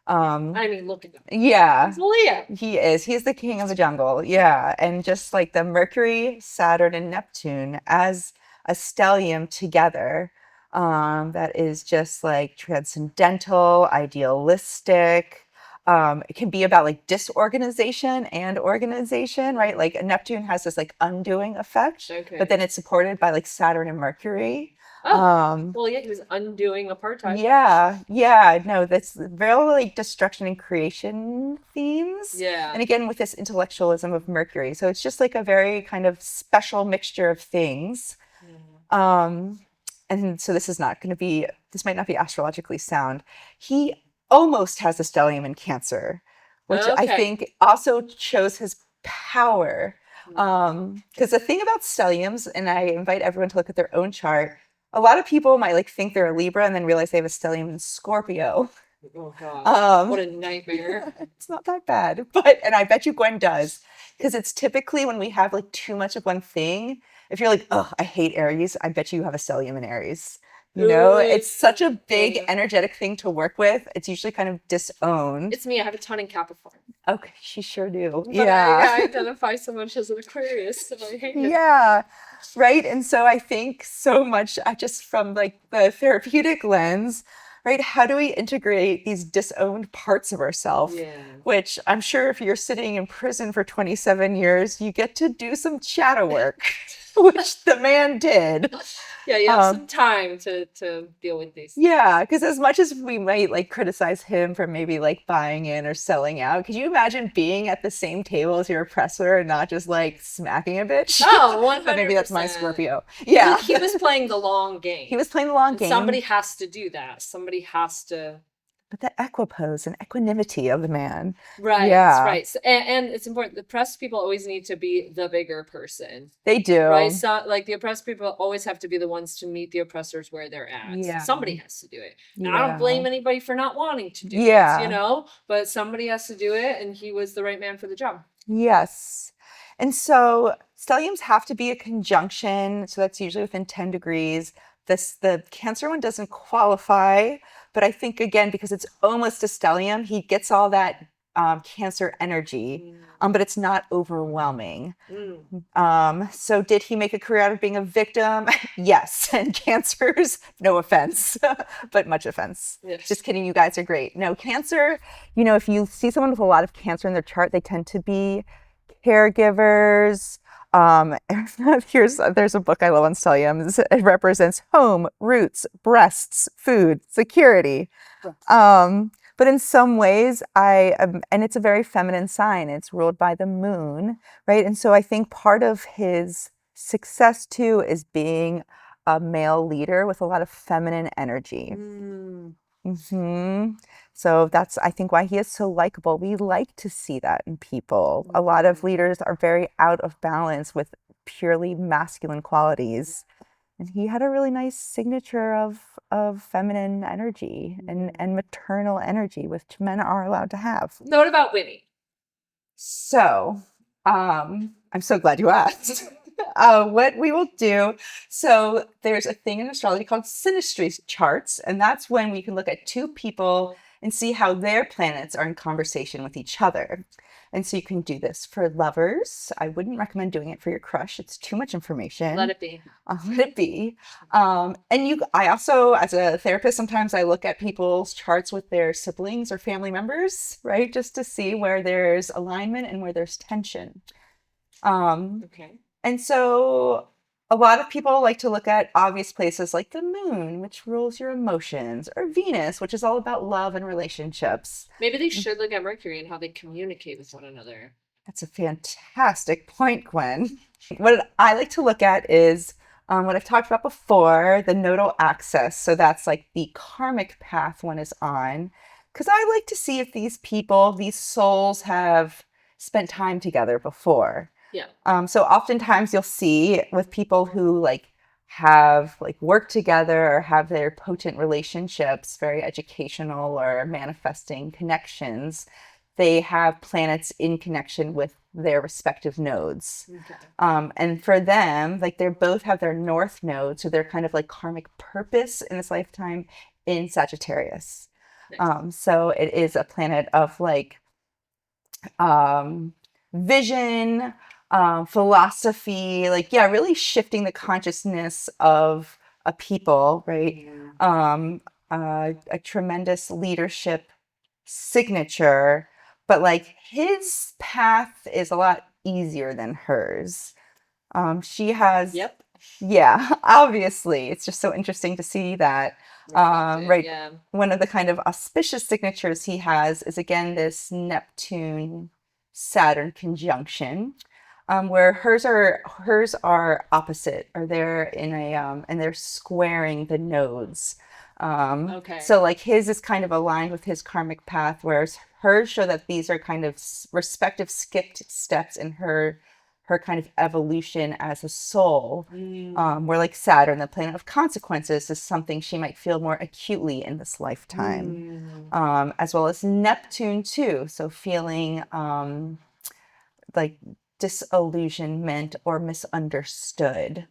I mean, look at him. Yeah. He's Leo. He is. He's the king of the jungle. Yeah. And just like the Mercury, Saturn, and Neptune as a stellium together, that is just like transcendental, idealistic. It can be about like disorganization and organization, right? Like Neptune has this like undoing effect, but then it's supported by like Saturn and Mercury. Well, yeah, he was undoing apartheid. Yeah, no, that's very like destruction and creation themes. Yeah. And again, with this intellectualism of Mercury. So it's just like a very kind of special mixture of things. And so this might not be astrologically sound. He almost has a stellium in Cancer, which I think also shows his power. Because the thing about stelliums, and I invite everyone to look at their own chart, a lot of people might like think they're a Libra and then realize they have a stellium in Scorpio. Oh God! What a nightmare! It's not that bad, and I bet you Gwen does, because it's typically when we have like too much of one thing. If you're like, oh, I hate Aries, I bet you have a stellium in Aries. You know, it's such a big energetic thing to work with. It's usually kind of disowned. It's me. I have a ton in Capricorn. Okay, she sure do. But I identify so much as an Aquarius, so I hate it. Yeah, right. And so I think so much just from like the therapeutic lens, right? How do we integrate these disowned parts of ourselves? Yeah. Which I'm sure if you're sitting in prison for 27 years, you get to do some shadow work, which the man did. Yeah, you have some time to deal with these. Yeah, because as much as we might like criticize him for maybe like buying in or selling out, could you imagine being at the same table as your oppressor and not just like smacking a bitch? Oh, 100%. But maybe that's my Scorpio. Yeah. He was playing the long game. He was playing the long game. Somebody has to do that. Somebody has to. But the equipoise and equanimity of the man. Right. Yeah. Right. So, and it's important. The oppressed people always need to be the bigger person. They do. Right. So like the oppressed people always have to be the ones to meet the oppressors where they're at. Yeah. Somebody has to do it. And Yeah. I don't blame anybody for not wanting to do it, you know, but somebody has to do it, and he was the right man for the job. Yes. And so stelliums have to be a conjunction. So that's usually within 10 degrees. The Cancer one doesn't qualify, but I think again, because it's almost a stellium, he gets all that Cancer energy, but it's not overwhelming. So did he make a career out of being a victim? Yes. And Cancers, no offense, but much offense. Yes. Just kidding. You guys are great. No, Cancer, you know, if you see someone with a lot of Cancer in their chart, they tend to be caregivers. There's a book I love on stelliums. It represents home, roots, breasts, food, security. But in some ways, and it's a very feminine sign. It's ruled by the moon, right? And so I think part of his Success too is being a male leader with a lot of feminine energy. So that's, I think, why he is so likable. We like to see that in people. A lot of leaders are very out of balance with purely masculine qualities. And he had a really nice signature of feminine energy and maternal energy, which men are allowed to have. What about Winnie? So, I'm so glad you asked. What we will do, so there's a thing in astrology called synastry charts, and that's when we can look at two people and see how their planets are in conversation with each other. And so you can do this for lovers. I wouldn't recommend doing it for your crush. It's too much information. Let it be. Let it be. I also, as a therapist, sometimes I look at people's charts with their siblings or family members, right? Just to see where there's alignment and where there's tension. Okay. And so a lot of people like to look at obvious places like the moon, which rules your emotions, or Venus, which is all about love and relationships. Maybe they should look at Mercury and how they communicate with one another. That's a fantastic point, Gwen. What I like to look at is what I've talked about before, the nodal axis. So that's like the karmic path one is on. Because I like to see if these people, these souls have spent time together before. Yeah. So oftentimes you'll see with people who have worked together or have their potent relationships, very educational or manifesting connections, they have planets in connection with their respective nodes. Okay. And for them, they both have their north node, so they're kind of like karmic purpose in this lifetime in Sagittarius. Nice. So it is a planet of vision, philosophy, really shifting the consciousness of a people, right? A tremendous leadership signature, but his path is a lot easier than hers. She has, Yep. yeah, obviously, it's just so interesting to see that. Right. Yeah. One of the kind of auspicious signatures he has is again this Neptune Saturn conjunction, where hers are opposite, or they're in a and they're squaring the nodes. Okay. So his is kind of aligned with his karmic path, whereas hers show that these are kind of respective skipped steps in her kind of evolution as a soul. Where Saturn, the planet of consequences, is something she might feel more acutely in this lifetime. As well as Neptune too, so feeling disillusionment or misunderstood.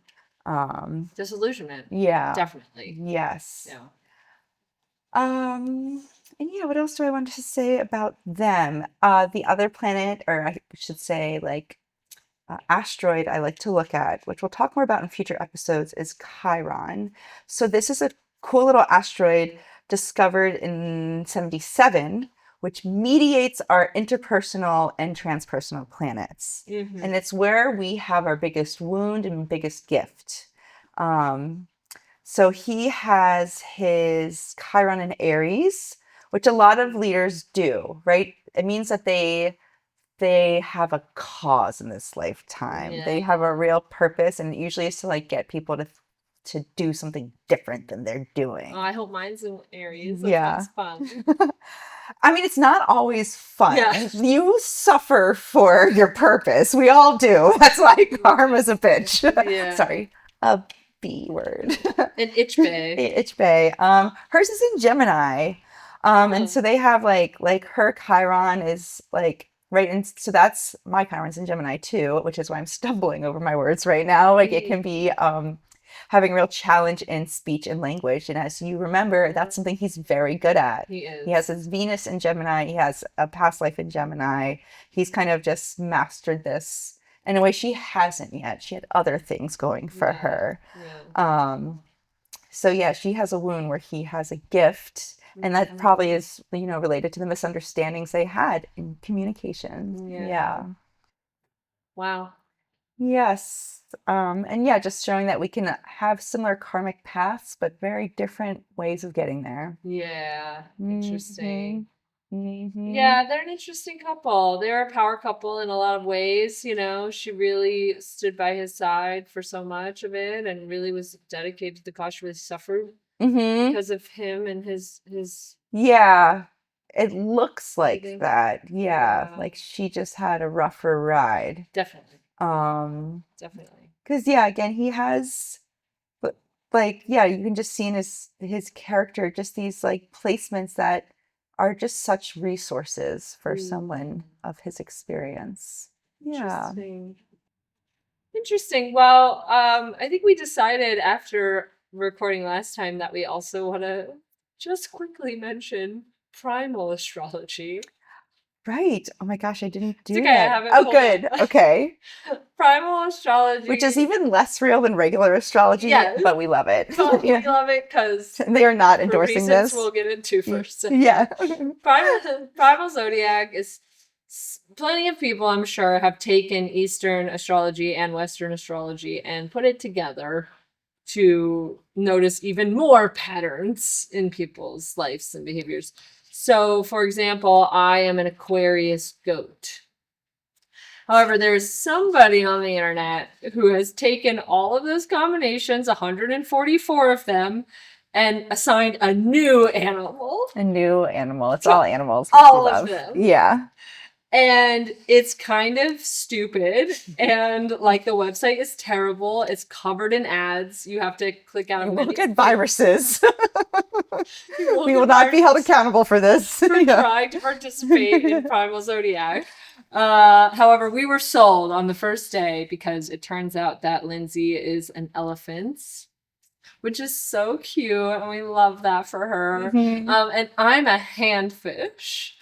Disillusionment. Yeah. Definitely. Yes. Yeah. And yeah, what else do I want to say about them? The other planet, or I should say asteroid I like to look at, which we'll talk more about in future episodes, is Chiron. So this is a cool little asteroid discovered in 1977, which mediates our interpersonal and transpersonal planets. And it's where we have our biggest wound and biggest gift. So he has his Chiron in Aries, which a lot of leaders do, right? It means that they have a cause in this lifetime. Yeah. They have a real purpose, and usually it's to get people to do something different than they're doing. Oh, I hope mine's in Aries. Yeah. That's fun. I mean, it's not always fun. Yeah. You suffer for your purpose. We all do. That's why karma's a bitch. Yeah. Sorry. A B word. An itch bay. Itch bay. Hers is in Gemini. And so they have her Chiron is right, and so that's my Chiron's in Gemini too, which is why I'm stumbling over my words right now. It can be having a real challenge in speech and language, and as you remember, that's something he's very good at. He is. He has his Venus in Gemini. He has a past life in Gemini. He's kind of just mastered this in a way she hasn't yet. She had other things going for her. Yeah. So yeah, she has a wound where he has a gift. And that probably is, related to the misunderstandings they had in communication. Yeah. Wow. Yes. And yeah, just showing that we can have similar karmic paths, but very different ways of getting there. Yeah. Interesting. Yeah, they're an interesting couple. They're a power couple in a lot of ways, you know. She really stood by his side for so much of it and really was dedicated to the cause. She really suffered because of him and his Yeah, it looks like leaving. that. Yeah, Yeah, like she just had a rougher ride. definitely. Um, Definitely. because yeah, again, he has but like yeah, you can just see in his character just these like placements that are just such resources for someone of his experience. Yeah. Interesting. Interesting. Well, I think we decided after recording last time that we also want to just quickly mention primal astrology. Right. Oh my gosh, I didn't It's do okay, I that. have it Oh, pulled good. up. Okay. Primal astrology. Which is even less real than regular astrology, Yeah. but we love it. But we Yeah. love it because They are not for endorsing reasons this. we'll get into first. Yeah. Primal zodiac is plenty of people, I'm sure, have taken Eastern astrology and Western astrology and put it together to notice even more patterns in people's lives and behaviors. So, for example, I am an Aquarius goat. However, there's somebody on the internet who has taken all of those combinations, 144 of them, and assigned a new animal. A new animal. It's To all animals. all we of love. them. Yeah. And it's kind of stupid. And like the website is terrible. It's covered in ads. You have to click out. We will get viruses. You We will not be held accountable for this. for Yeah. trying to participate in Primal Zodiac. However, we were sold on the first day because it turns out that Lindsay is an elephant, which is so cute, and we love that for her. And I'm a handfish.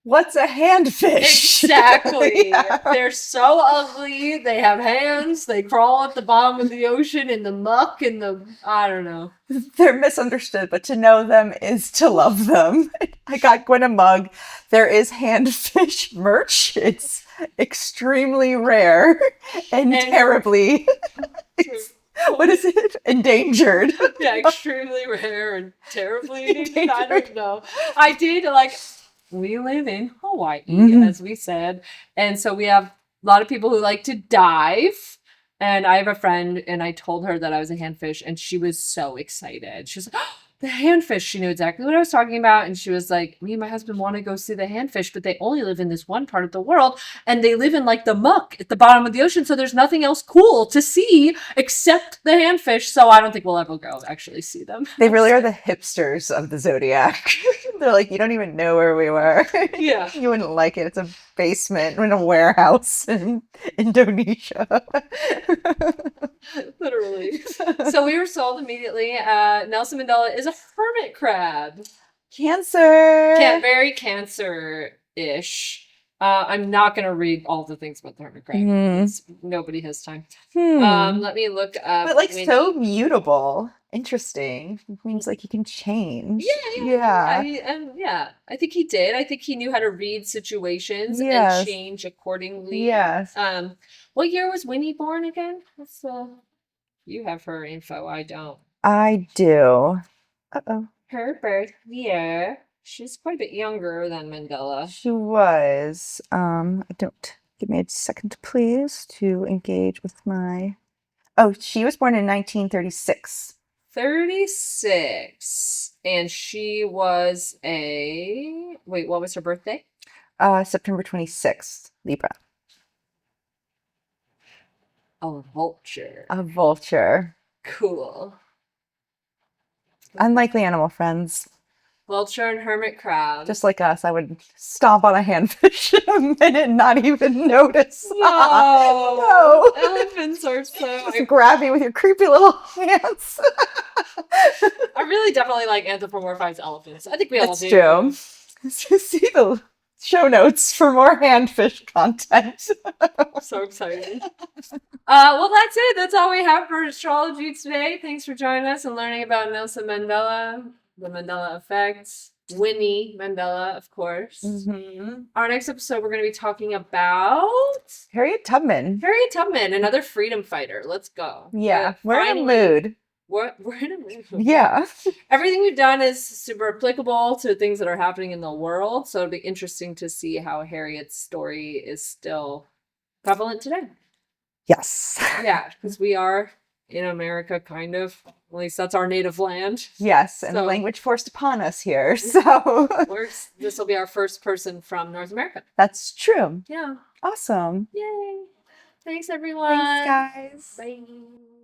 What's a handfish? Exactly. Yeah. They're so ugly. They have hands. They crawl at the bottom of the ocean in the muck and I don't know. They're misunderstood, but to know them is to love them. I got Gwen a mug. There is handfish merch. It's extremely rare and terribly. What is it? Endangered. Yeah, extremely rare and terribly endangered. I don't know. I did we live in Hawaii, as we said. And so we have a lot of people who like to dive. And I have a friend, and I told her that I was a handfish, and she was so excited. She was like, oh, the handfish. She knew exactly what I was talking about. And she was like, me and my husband want to go see the handfish, but they only live in this one part of the world. And they live in like the muck at the bottom of the ocean. So there's nothing else cool to see except the handfish. So I don't think we'll ever go actually see them. They really are the hipsters of the zodiac. They're like, you don't even know where we were. Yeah. You wouldn't like it. It's a basement in a warehouse in Indonesia. Literally. So we were sold immediately. Nelson Mandela is a hermit crab. Cancer. Very Cancer-ish. I'm not going to read all the things about the hermit crab. Nobody has time. Let me look up. But like Winnie. so mutable. Interesting. It means like you can change. Yeah. I think he did. I think he knew how to read situations and change accordingly. Yes. What year was Winnie born again? You have her info. I don't. I do. Uh-oh. Her birth year. She's quite a bit younger than Mandela. She was. Give me a second, please, to engage with my. Oh, she was born in 1936. 36. And she was wait, what was her birthday? September 26th, Libra. A vulture. A vulture. Cool. Unlikely animal friends. Vulture and hermit crab. Just like us, I would stomp on a handfish in a minute and not even notice. No. Elephants are so... Just grab me with your creepy little hands. I really definitely like anthropomorphized elephants. I think we all do. That's true. See the show notes for more handfish content. So excited. Well, that's it. That's all we have for astrology today. Thanks for joining us and learning about Nelson Mandela, the Mandela effect, Winnie Mandela, of course. Our next episode, we're going to be talking about Harriet Tubman. Another freedom fighter. Let's go. Yeah, we're in a mood. we're in America. Yeah. Everything we've done is super applicable to things that are happening in the world. So it'd be interesting to see how Harriet's story is still prevalent today. Yes. Yeah, because we are in America, kind of. At least that's our native land. Yes, and the So- language forced upon us here. So This will be our first person from North America. that's true. Yeah. Awesome. Yay. Thanks, everyone. Thanks, guys. Bye.